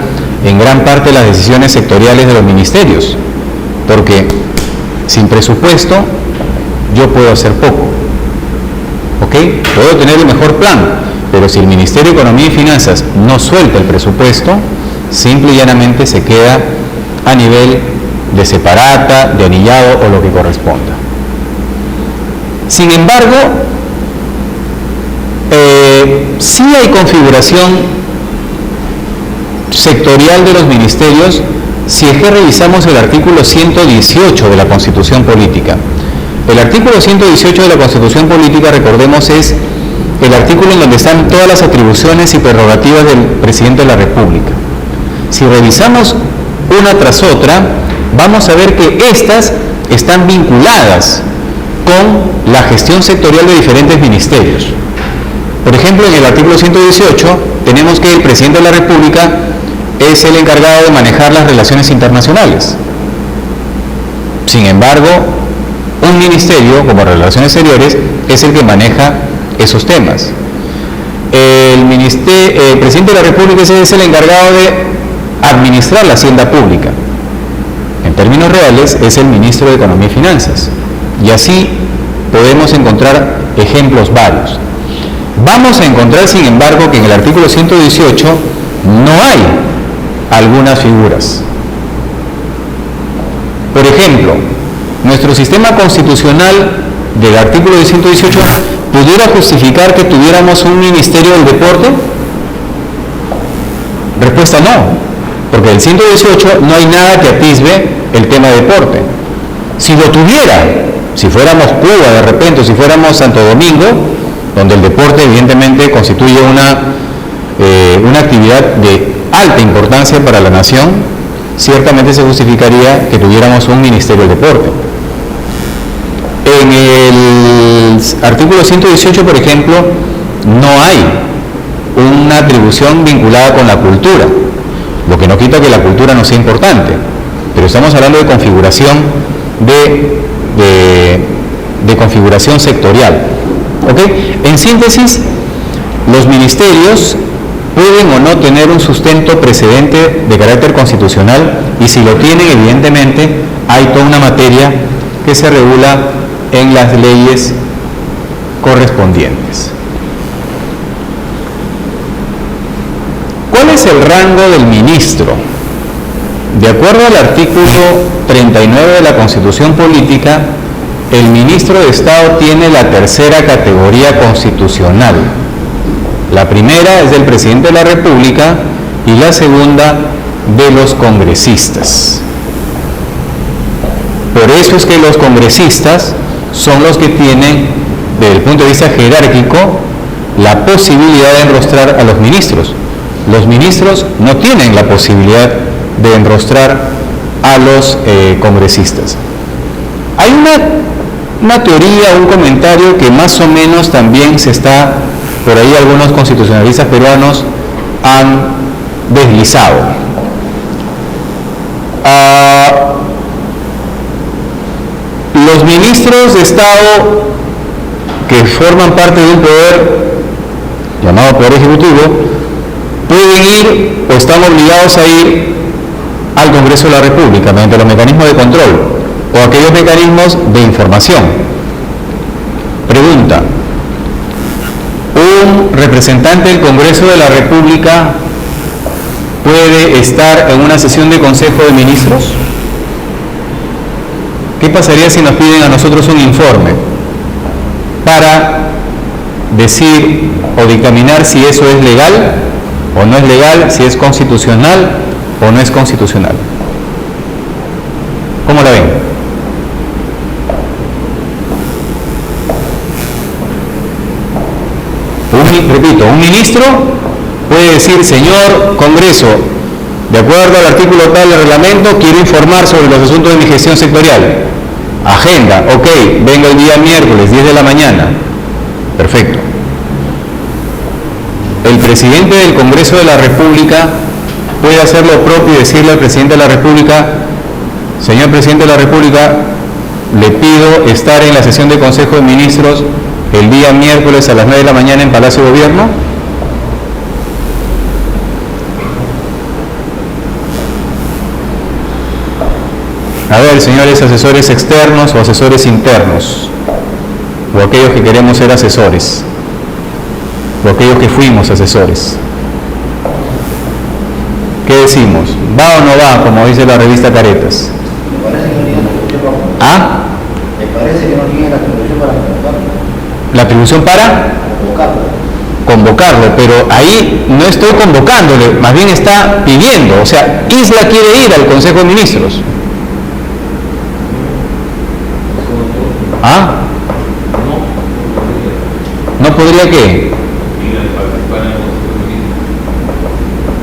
en gran parte las decisiones sectoriales de los ministerios, porque sin presupuesto yo puedo hacer poco, ¿ok? Puedo tener el mejor plan, pero si el Ministerio de Economía y Finanzas no suelta el presupuesto, simple y llanamente se queda a nivel de separata, de anillado o lo que corresponda. Sin embargo, sí hay configuración sectorial de los ministerios si es que revisamos el artículo 118 de la Constitución Política. El artículo 118 de la Constitución Política, recordemos, es el artículo en donde están todas las atribuciones y prerrogativas del presidente de la República. Si revisamos una tras otra, vamos a ver que estas están vinculadas con la gestión sectorial de diferentes ministerios. Por ejemplo, en el artículo 118 tenemos que el presidente de la República es el encargado de manejar las relaciones internacionales. Sin embargo, un ministerio, como Relaciones Exteriores, es el que maneja esos temas. El presidente de la República es el encargado de administrar la hacienda pública. En términos reales, es el ministro de Economía y Finanzas. Y así podemos encontrar ejemplos varios. Vamos a encontrar, sin embargo, que en el artículo 118 no hay algunas figuras. Por ejemplo, nuestro sistema constitucional del artículo 118 pudiera justificar que tuviéramos un ministerio del deporte. Respuesta no, porque en el 118 no hay nada que atisbe el tema de deporte. Si lo tuviera, si fuéramos Cuba de repente, o si fuéramos Santo Domingo, donde el deporte evidentemente constituye una actividad de alta importancia para la nación, ciertamente se justificaría que tuviéramos un Ministerio del Deporte. En el artículo 118, por ejemplo, no hay una atribución vinculada con la cultura, lo que no quita que la cultura no sea importante, pero estamos hablando de configuración de configuración sectorial. ¿Ok? En síntesis, los ministerios pueden o no tener un sustento precedente de carácter constitucional, y si lo tienen, evidentemente, hay toda una materia que se regula en las leyes correspondientes. ¿Cuál es el rango del ministro? De acuerdo al artículo 39 de la Constitución Política, el ministro de Estado tiene la tercera categoría constitucional. La primera es del presidente de la República y la segunda de los congresistas. Por eso es que los congresistas son los que tienen, desde el punto de vista jerárquico, la posibilidad de enrostrar a los ministros. Los ministros no tienen la posibilidad de enrostrar a los congresistas. Hay una teoría, un comentario que más o menos también se está, por ahí algunos constitucionalistas peruanos han deslizado. Los ministros de Estado que forman parte de un poder llamado Poder Ejecutivo pueden ir o están obligados a ir al Congreso de la República mediante los mecanismos de control o aquellos mecanismos de información. Pregunta: ¿un representante del Congreso de la República puede estar en una sesión de Consejo de Ministros? ¿Qué pasaría si nos piden a nosotros un informe para decir o dictaminar si eso es legal o no es legal, si es constitucional o no es constitucional? ¿Cómo la ven? Repito, un ministro puede decir: señor Congreso, de acuerdo al artículo tal del reglamento, quiero informar sobre los asuntos de mi gestión sectorial. Agenda, ok, vengo el día miércoles, 10 de la mañana. Perfecto. El presidente del Congreso de la República puede hacer lo propio y decirle al presidente de la República: señor presidente de la República, le pido estar en la sesión de Consejo de Ministros el día miércoles a las 9 de la mañana en Palacio de Gobierno. A ver, señores asesores externos o asesores internos, o aquellos que queremos ser asesores, o aquellos que fuimos asesores, ¿qué decimos? ¿Va o no va, como dice la revista Caretas? Me parece que no tiene la atribución para ¿Ah? Me parece que no tiene la atribución para convocarlo. ¿La atribución para? Convocarlo, pero ahí no estoy convocándole, más bien está pidiendo. O sea, Isla quiere ir al Consejo de Ministros. ¿Ah? ¿No podría qué?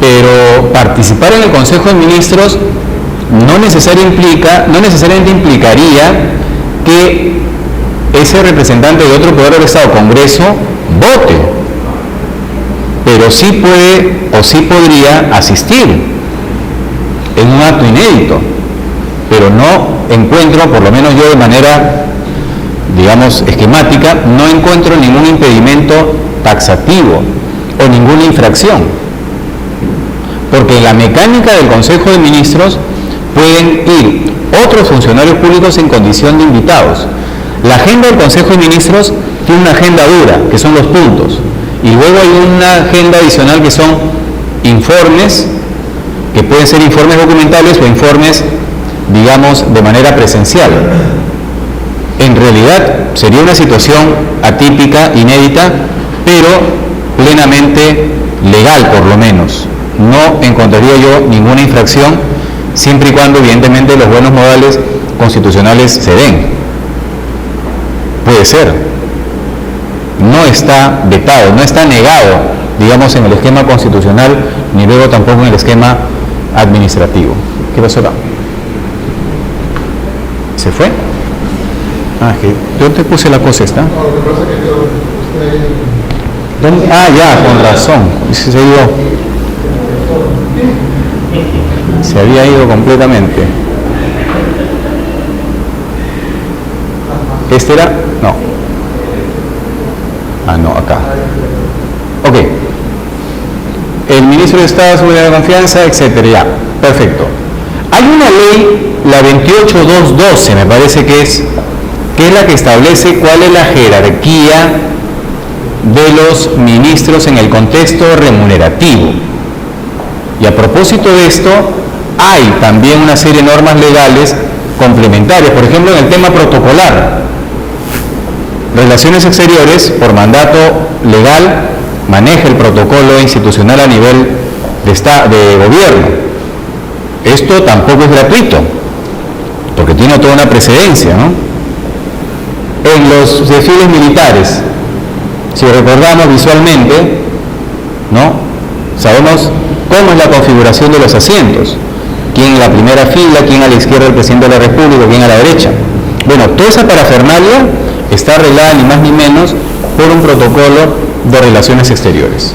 Pero participar en el Consejo de Ministros no necesariamente implicaría que ese representante de otro poder del Estado, Congreso, vote, pero sí puede o sí podría asistir en un acto inédito, pero no encuentro, por lo menos yo de manera, digamos, esquemática, no encuentro ningún impedimento taxativo o ninguna infracción, porque en la mecánica del Consejo de Ministros pueden ir otros funcionarios públicos en condición de invitados. La agenda del Consejo de Ministros tiene una agenda dura, que son los puntos, y luego hay una agenda adicional que son informes, que pueden ser informes documentales o informes, digamos, de manera presencial. En realidad sería una situación atípica, inédita, pero plenamente legal, por lo menos. No encontraría yo ninguna infracción, siempre y cuando evidentemente los buenos modales constitucionales se den. Puede ser. No está vetado, no está negado, digamos, en el esquema constitucional, ni luego tampoco en el esquema administrativo. ¿Qué pasó acá? ¿Se fue? Ah, es que yo te puse la cosa esta. ¿Dónde? Ah, ya, con razón. Se había ido completamente. ¿Este era? No. Ah, no, acá. Ok. El ministro de Estado, Seguridad de Confianza, etcétera. Ya, perfecto. Hay una ley, la 28212, me parece que es la que establece cuál es la jerarquía de los ministros en el contexto remunerativo. Y a propósito de esto, hay también una serie de normas legales complementarias. Por ejemplo, en el tema protocolar, Relaciones Exteriores, por mandato legal, maneja el protocolo institucional a nivel de gobierno. Esto tampoco es gratuito, porque tiene toda una precedencia, ¿no? En los desfiles militares, si recordamos visualmente, ¿no? Sabemos cómo es la configuración de los asientos. Quién en la primera fila, quién a la izquierda del presidente de la República, quién a la derecha. Bueno, toda esa parafernalia está arreglada ni más ni menos por un protocolo de Relaciones Exteriores.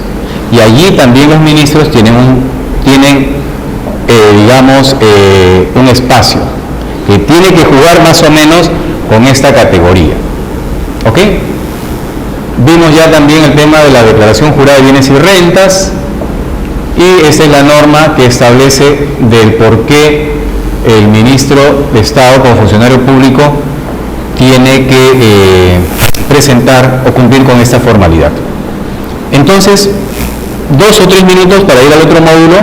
Y allí también los ministros tienen un espacio que tiene que jugar más o menos con esta categoría. ¿Ok? Vimos ya también el tema de la declaración jurada de bienes y rentas, y esta es la norma que establece del por qué el ministro de Estado como funcionario público tiene que presentar o cumplir con esta formalidad. Entonces, 2 o 3 minutos para ir al otro módulo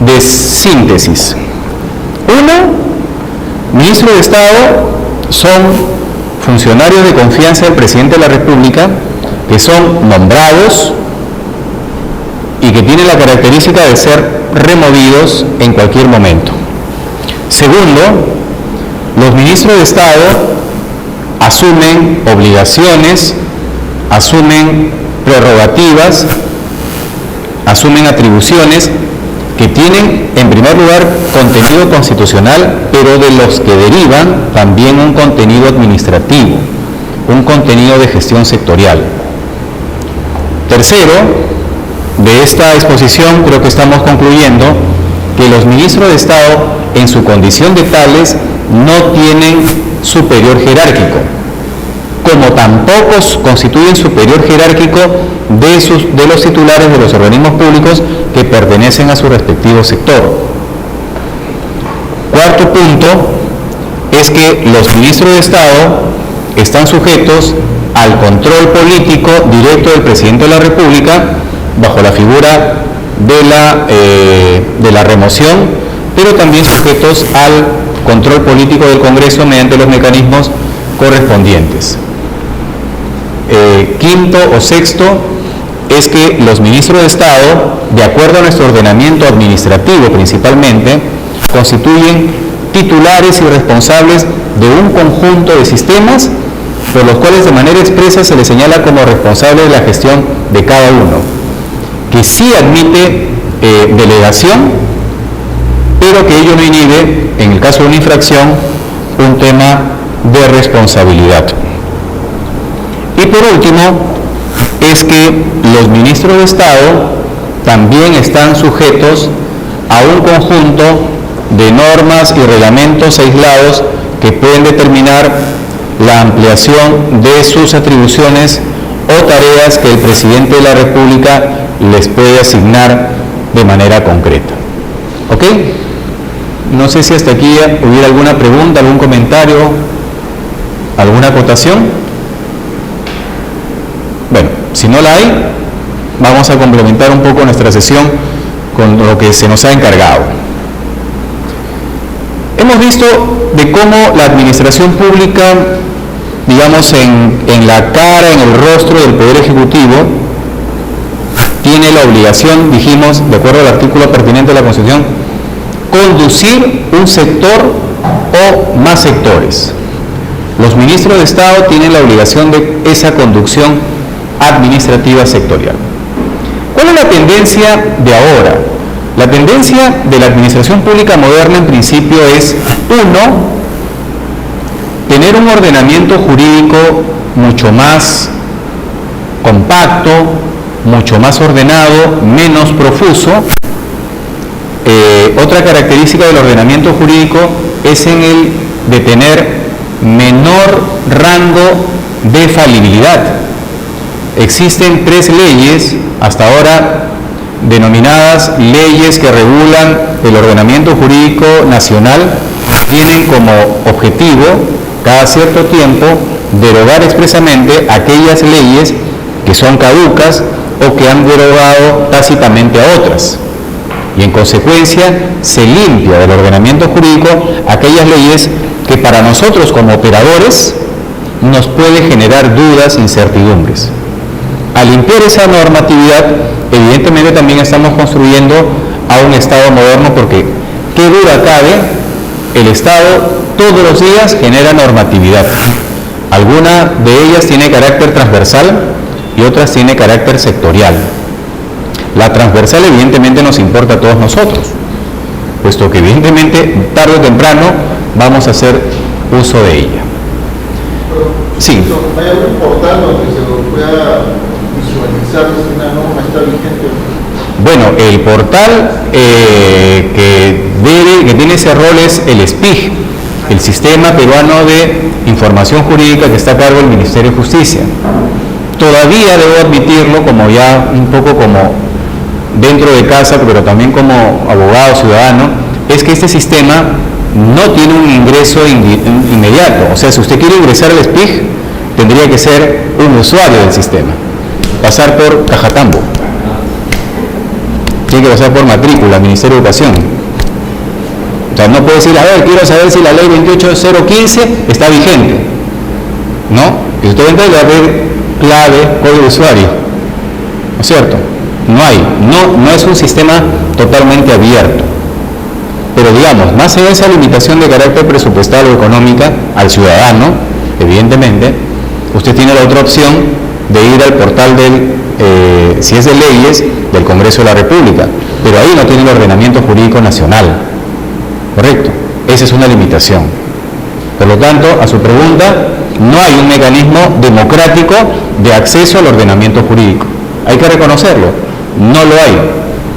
de síntesis. Uno, ministro de Estado son funcionarios de confianza del presidente de la República que son nombrados y que tienen la característica de ser removidos en cualquier momento. Segundo, los ministros de Estado asumen obligaciones, asumen prerrogativas, asumen atribuciones que tienen, en primer lugar, contenido constitucional, pero de los que derivan también un contenido administrativo, un contenido de gestión sectorial. Tercero, de esta exposición creo que estamos concluyendo que los ministros de Estado, en su condición de tales, no tienen superior jerárquico, como tampoco constituyen superior jerárquico de los titulares de los organismos públicos que pertenecen a su respectivo sector. Cuarto punto es que los ministros de Estado están sujetos al control político directo del presidente de la República bajo la figura de la remoción, pero también sujetos al control político del Congreso mediante los mecanismos correspondientes. Quinto o sexto es que los ministros de Estado, de acuerdo a nuestro ordenamiento administrativo principalmente, constituyen titulares y responsables de un conjunto de sistemas por los cuales de manera expresa se les señala como responsable de la gestión de cada uno, que sí admite delegación, pero que ello no inhibe, en el caso de una infracción, un tema de responsabilidad. Y por último, es que los ministros de Estado también están sujetos a un conjunto de normas y reglamentos aislados que pueden determinar la ampliación de sus atribuciones o tareas que el presidente de la República les puede asignar de manera concreta. ¿Ok? No sé si hasta aquí hubiera alguna pregunta, algún comentario, alguna acotación. Bueno, si no la hay, vamos a complementar un poco nuestra sesión con lo que se nos ha encargado. Hemos visto de cómo la administración pública, digamos, en la cara, en el rostro del Poder Ejecutivo, tiene la obligación, dijimos, de acuerdo al artículo pertinente de la Constitución, conducir un sector o más sectores. Los ministros de Estado tienen la obligación de esa conducción administrativa sectorial. ¿Cuál es la tendencia de ahora? La tendencia de la administración pública moderna en principio es, uno, tener un ordenamiento jurídico mucho más compacto, mucho más ordenado, menos profuso. Otra característica del ordenamiento jurídico es en el de tener menor rango de falibilidad. Existen 3 leyes hasta ahora denominadas leyes que regulan el ordenamiento jurídico nacional, tienen como objetivo cada cierto tiempo derogar expresamente aquellas leyes que son caducas o que han derogado tácitamente a otras. Y en consecuencia se limpia del ordenamiento jurídico aquellas leyes que para nosotros como operadores nos puede generar dudas, incertidumbres. Al limpiar esa normatividad, evidentemente también estamos construyendo a un Estado moderno, porque qué duda cabe, el Estado todos los días genera normatividad. Alguna de ellas tiene carácter transversal y otras tiene carácter sectorial. La transversal evidentemente nos importa a todos nosotros, puesto que evidentemente tarde o temprano vamos a hacer uso de ella. Sí. ¿Hay algún portal donde se pueda visualizar si una norma está vigente? Bueno, el portal que tiene ese rol es el SPIJ, el Sistema Peruano de Información Jurídica, que está a cargo del Ministerio de Justicia. Todavía debo admitirlo, como ya un poco como dentro de casa, pero también como abogado ciudadano, es que este sistema no tiene un ingreso inmediato. O sea, si usted quiere ingresar al SPIJ, tendría que ser un usuario del sistema, pasar por Cajatambo, tiene que pasar por matrícula, Ministerio de Educación. O sea, no puede decir, a ver, quiero saber si la ley 28015 está vigente. No, y usted entra y le va a pedir clave, código de usuario. ¿No es cierto? No hay, no es un sistema totalmente abierto. Pero digamos, más allá de esa limitación de carácter presupuestal o económica al ciudadano, evidentemente, usted tiene la otra opción de ir al portal del, si es de leyes, del Congreso de la República, pero ahí no tiene el ordenamiento jurídico nacional, ¿correcto? Esa es una limitación. Por lo tanto, a su pregunta, no hay un mecanismo democrático de acceso al ordenamiento jurídico. Hay que reconocerlo, no lo hay.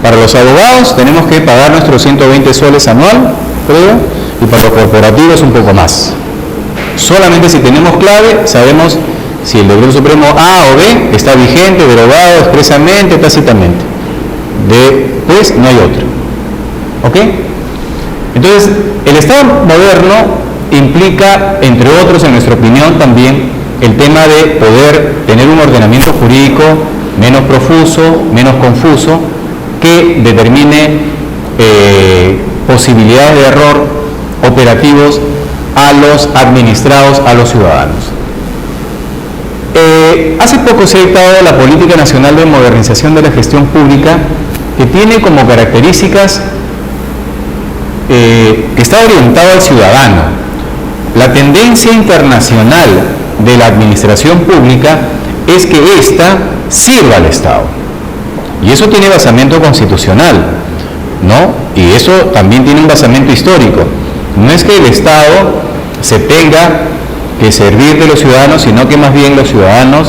Para los abogados tenemos que pagar nuestros 120 soles anual, creo, y para los corporativos un poco más. Solamente si tenemos clave, sabemos si el decreto supremo A o B está vigente, derogado expresamente, tácitamente. Después no hay otro. ¿Ok? Entonces, el Estado moderno implica, entre otros, en nuestra opinión también, el tema de poder tener un ordenamiento jurídico menos profuso, menos confuso, que determine posibilidades de error operativos a los administrados, a los ciudadanos. Hace poco se ha dictado la Política Nacional de Modernización de la Gestión Pública, que tiene como características que está orientado al ciudadano. La tendencia internacional de la administración pública es que ésta sirva al Estado. Y eso tiene basamento constitucional, ¿no? Y eso también tiene un basamento histórico. No es que el Estado se tenga que servir de los ciudadanos, sino que más bien los ciudadanos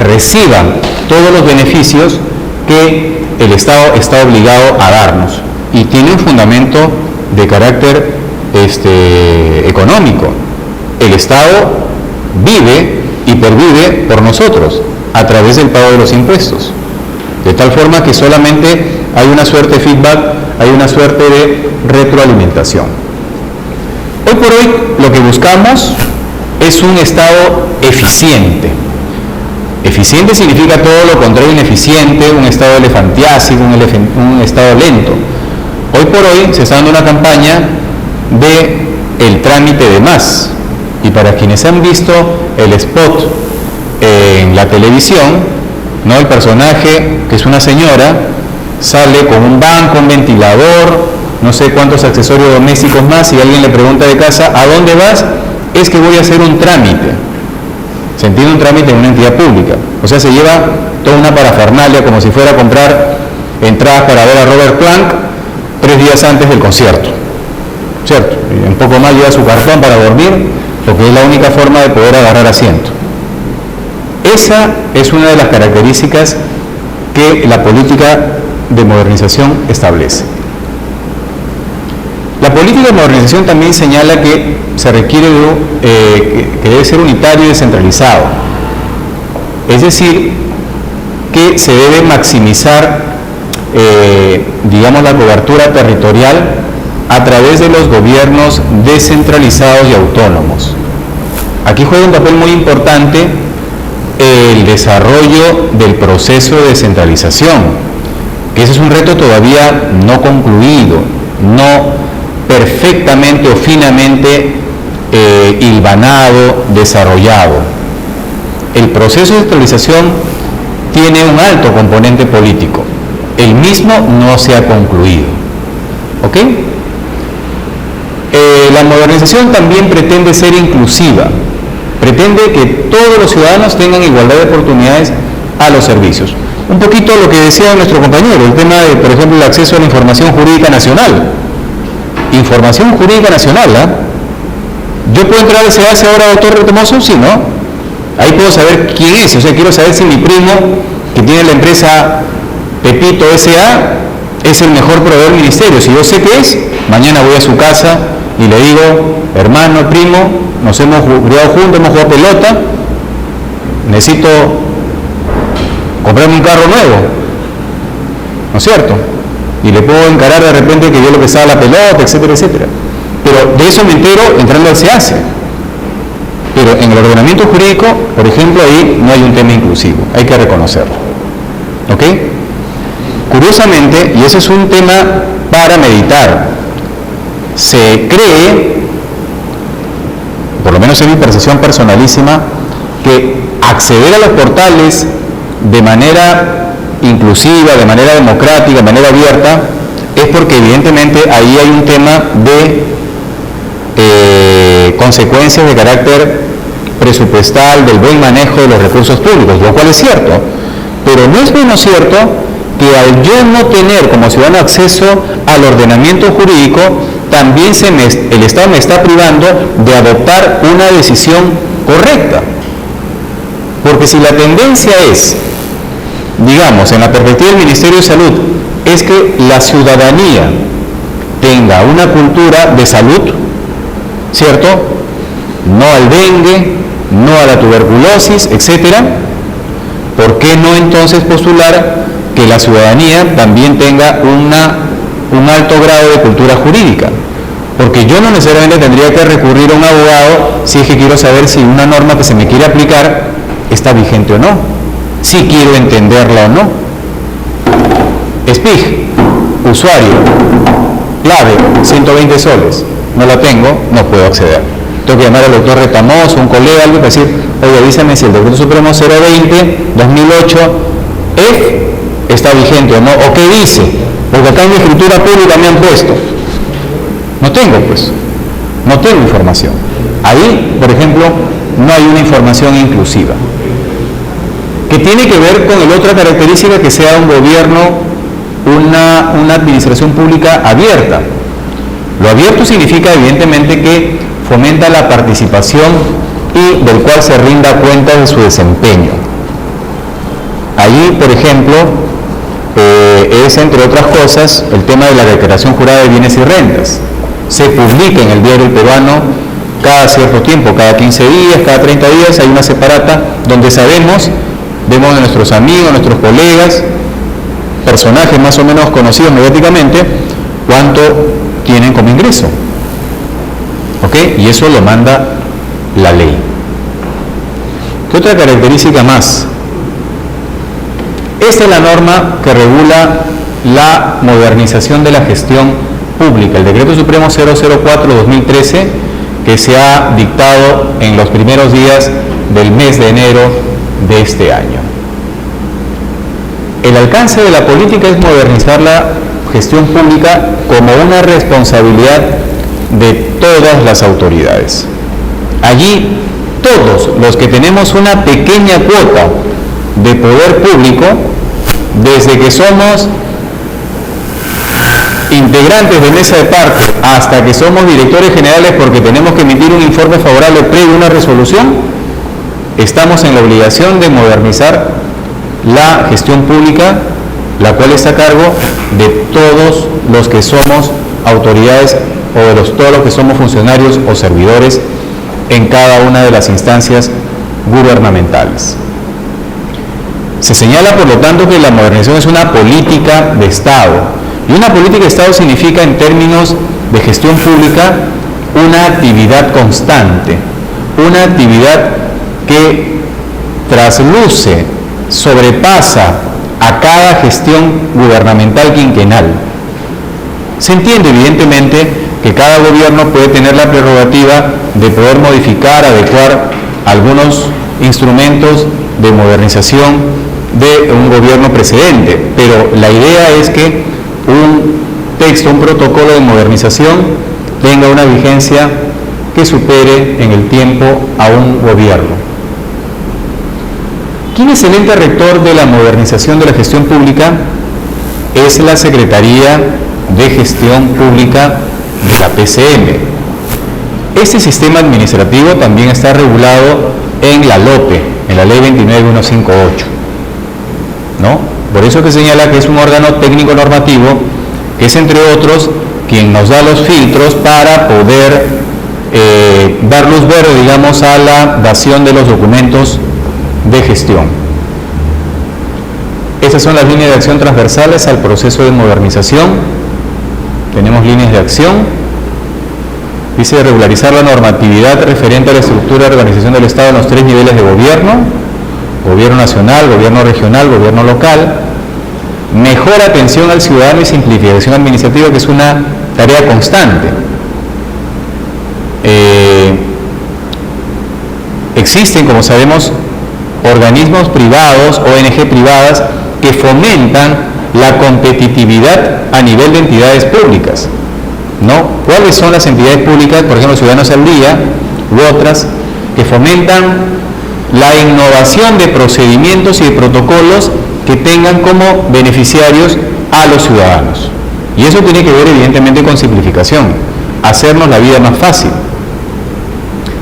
reciban todos los beneficios que el Estado está obligado a darnos. Y tiene un fundamento de carácter económico. El Estado vive y pervive por nosotros a través del pago de los impuestos. De tal forma que solamente hay una suerte de feedback, hay una suerte de retroalimentación. Hoy por hoy lo que buscamos es un Estado eficiente. Eficiente significa todo lo contrario ineficiente, un Estado elefantiásico, un Estado lento. Hoy por hoy se está dando una campaña de el trámite de más. Y para quienes han visto el spot en la televisión, ¿no? El personaje, que es una señora, sale con un banco, un ventilador, no sé cuántos accesorios domésticos más, y alguien le pregunta de casa, ¿a dónde vas? Es que voy a hacer un trámite. Se entiende un trámite en una entidad pública. O sea, se lleva toda una parafernalia como si fuera a comprar entradas para ver a Robert Plant 3 días antes del concierto, ¿cierto? Y un poco más lleva su cartón para dormir, porque es la única forma de poder agarrar asiento. Esa es una de las características que la política de modernización establece. La política de modernización también señala que se requiere que debe ser unitario y descentralizado. Es decir, que se debe maximizar, digamos, la cobertura territorial a través de los gobiernos descentralizados y autónomos. Aquí juega un papel muy importante el desarrollo del proceso de descentralización, que ese es un reto todavía no concluido, no perfectamente o finamente hilvanado, desarrollado. El proceso de descentralización tiene un alto componente político. El mismo no se ha concluido. ¿Ok? La modernización también pretende ser inclusiva. Pretende que todos los ciudadanos tengan igualdad de oportunidades a los servicios. Un poquito lo que decía nuestro compañero, el tema de, por ejemplo, el acceso a la información jurídica nacional. Información jurídica nacional, ¿eh? ¿Yo puedo entrar al SEACE ahora, doctor Retomoso? Sí, ¿no? Ahí puedo saber quién es, o sea, quiero saber si mi primo, que tiene la empresa Pepito S.A., es el mejor proveedor del ministerio. Si yo sé qué es, mañana voy a su casa y le digo, hermano, primo, nos hemos criado juntos, hemos jugado pelota, necesito comprarme un carro nuevo, ¿no es cierto? Y le puedo encarar de repente que yo lo que sabe la pelota, etcétera, etcétera. Pero de eso me entero entrando al SEACE. Pero en el ordenamiento jurídico, por ejemplo, ahí no hay un tema inclusivo, hay que reconocerlo. ¿Ok? Curiosamente, y ese es un tema para meditar, se cree, por lo menos en mi percepción personalísima, que acceder a los portales de manera inclusiva, de manera democrática, de manera abierta, es porque evidentemente ahí hay un tema de consecuencias de carácter presupuestal, del buen manejo de los recursos públicos, lo cual es cierto, pero no es menos cierto que al yo no tener como ciudadano acceso al ordenamiento jurídico, también el Estado me está privando de adoptar una decisión correcta. Porque si la tendencia es, digamos, en la perspectiva del Ministerio de Salud, es que la ciudadanía tenga una cultura de salud, ¿cierto? No al dengue, no a la tuberculosis, etcétera. ¿Por qué no entonces postular que la ciudadanía también tenga un alto grado de cultura jurídica? Porque yo no necesariamente tendría que recurrir a un abogado si es que quiero saber si una norma que se me quiere aplicar está vigente o no, si quiero entenderla o no. SPIG, usuario, clave, 120 soles, no la tengo, no puedo acceder. Tengo que llamar al doctor Retamoso, un colega, algo para decir, oye, avísame si el Decreto Supremo 020-2008 F está vigente o no, o qué dice, porque acá en mi escritura pública me han puesto. No tengo, pues, no tengo información. Ahí, por ejemplo, no hay una información inclusiva, que tiene que ver con la otra característica, que sea un gobierno, una administración pública abierta. Lo abierto significa evidentemente que fomenta la participación y del cual se rinda cuenta de su desempeño. Allí, por ejemplo, es, entre otras cosas, el tema de la declaración jurada de bienes y rentas. Se publica en el Diario El Peruano cada cierto tiempo, cada 15 días, cada 30 días, hay una separata donde sabemos, vemos a nuestros amigos, nuestros colegas, personajes más o menos conocidos mediáticamente, cuánto tienen como ingreso. ¿Ok? Y eso lo manda la ley. ¿Qué otra característica más? Esta es la norma que regula la modernización de la gestión pública, el Decreto Supremo 004-2013, que se ha dictado en los primeros días del mes de enero de este año. El alcance de la política es modernizar la gestión pública como una responsabilidad de todas las autoridades. Allí, todos los que tenemos una pequeña cuota de poder público, desde que somos integrantes de mesa de parte hasta que somos directores generales porque tenemos que emitir un informe favorable previo a una resolución, estamos en la obligación de modernizar la gestión pública, la cual está a cargo de todos los que somos autoridades o de todos los que somos funcionarios o servidores en cada una de las instancias gubernamentales. Se señala, por lo tanto, que la modernización es una política de Estado. Y una política de Estado significa, en términos de gestión pública, una actividad constante, una actividad que trasluce, sobrepasa a cada gestión gubernamental quinquenal. Se entiende, evidentemente, que cada gobierno puede tener la prerrogativa de poder modificar, adecuar algunos instrumentos de modernización de un gobierno precedente, pero la idea es que un texto, un protocolo de modernización tenga una vigencia que supere en el tiempo a un gobierno. ¿Quién es el ente rector de la modernización de la gestión pública? Es la Secretaría de Gestión Pública de la PCM. Este sistema administrativo también está regulado en la LOPE, en la Ley 29158, ¿no? Por eso que señala que es un órgano técnico normativo, que es, entre otros, quien nos da los filtros para poder dar luz verde, digamos, a la dación de los documentos de gestión. Estas son las líneas de acción transversales al proceso de modernización. Tenemos líneas de acción. Dice regularizar la normatividad referente a la estructura de organización del Estado en los 3 niveles de gobierno: gobierno nacional, gobierno regional, gobierno local. Mejor atención al ciudadano y simplificación administrativa, que es una tarea constante. Existen, como sabemos, organismos privados, ONG privadas, que fomentan la competitividad a nivel de entidades públicas, ¿no? ¿Cuáles son las entidades públicas? Por ejemplo, Ciudadanos al Día u otras que fomentan la innovación de procedimientos y de protocolos que tengan como beneficiarios a los ciudadanos. Y eso tiene que ver, evidentemente, con simplificación, hacernos la vida más fácil.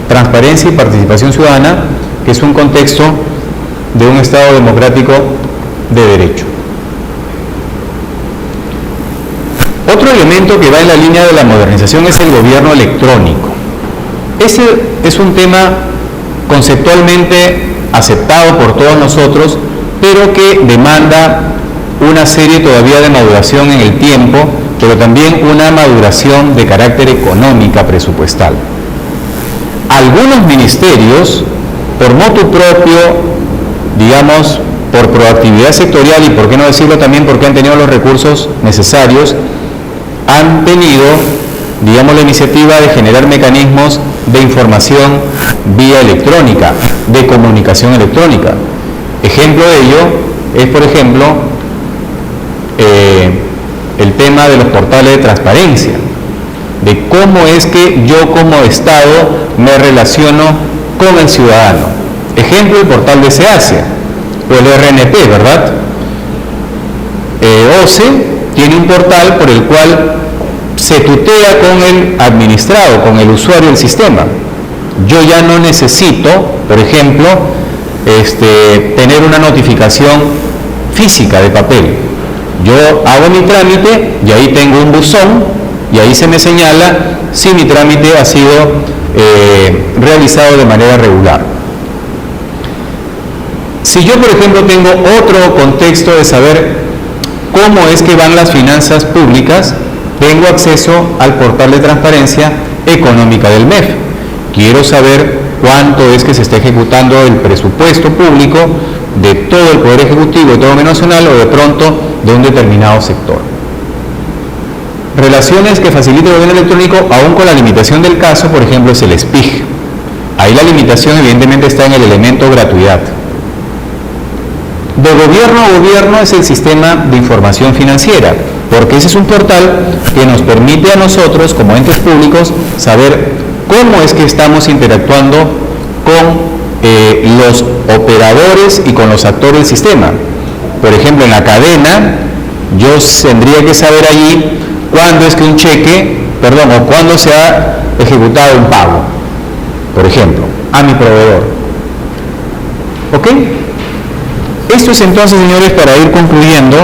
Transparencia y participación ciudadana, que es un contexto de un Estado democrático de derecho. Otro elemento que va en la línea de la modernización es el gobierno electrónico. Ese es un tema conceptualmente aceptado por todos nosotros, pero que demanda una serie todavía de maduración en el tiempo, pero también una maduración de carácter económica presupuestal. Algunos ministerios, por motu propio, digamos, por proactividad sectorial y, por qué no decirlo, también porque han tenido los recursos necesarios, han tenido, digamos, la iniciativa de generar mecanismos de información vía electrónica, de comunicación electrónica. Ejemplo de ello es, por ejemplo, el tema de los portales de transparencia, de cómo es que yo como Estado me relaciono con el ciudadano. Ejemplo, el portal de SEACIA o el RNP, ¿verdad? OCE tiene un portal por el cual se tutea con el administrado, con el usuario del sistema. Yo ya no necesito, por ejemplo, tener una notificación física de papel. Yo hago mi trámite y ahí tengo un buzón y ahí se me señala si mi trámite ha sido realizado de manera regular. Si yo, por ejemplo, tengo otro contexto de saber cómo es que van las finanzas públicas, tengo acceso al portal de transparencia económica del MEF. Quiero saber cuánto es que se está ejecutando el presupuesto público de todo el Poder Ejecutivo, de todo el Gobierno Nacional o de pronto de un determinado sector. Relaciones que facilita el gobierno electrónico, aún con la limitación del caso, por ejemplo, es el SPIG. Ahí la limitación evidentemente está en el elemento gratuidad. De gobierno a gobierno es el sistema de información financiera, porque ese es un portal que nos permite a nosotros, como entes públicos, saber cómo es que estamos interactuando con los operadores y con los actores del sistema. Por ejemplo, en la cadena, yo tendría que saber allí cuándo es que un cheque, o cuándo se ha ejecutado un pago, por ejemplo, a mi proveedor. ¿Ok? Esto es entonces, señores, para ir concluyendo,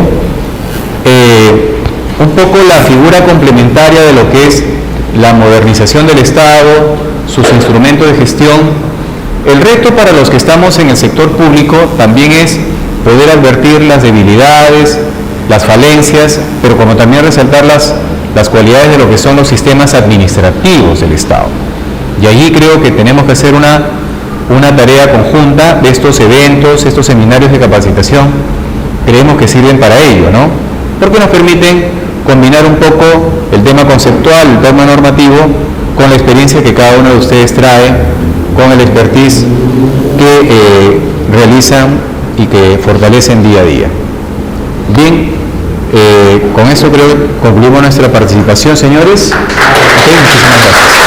un poco la figura complementaria de lo que es la modernización del Estado, sus instrumentos de gestión. El reto para los que estamos en el sector público también es poder advertir las debilidades, las falencias, pero como también resaltar las cualidades de lo que son los sistemas administrativos del Estado. Y allí creo que tenemos que hacer una tarea conjunta de estos eventos, estos seminarios de capacitación. Creemos que sirven para ello, ¿no? Porque nos permiten combinar un poco el tema conceptual, el tema normativo, con la experiencia que cada uno de ustedes trae, con el expertise que realizan y que fortalecen día a día. Bien, con eso creo que concluimos nuestra participación, señores. Okay, muchísimas gracias.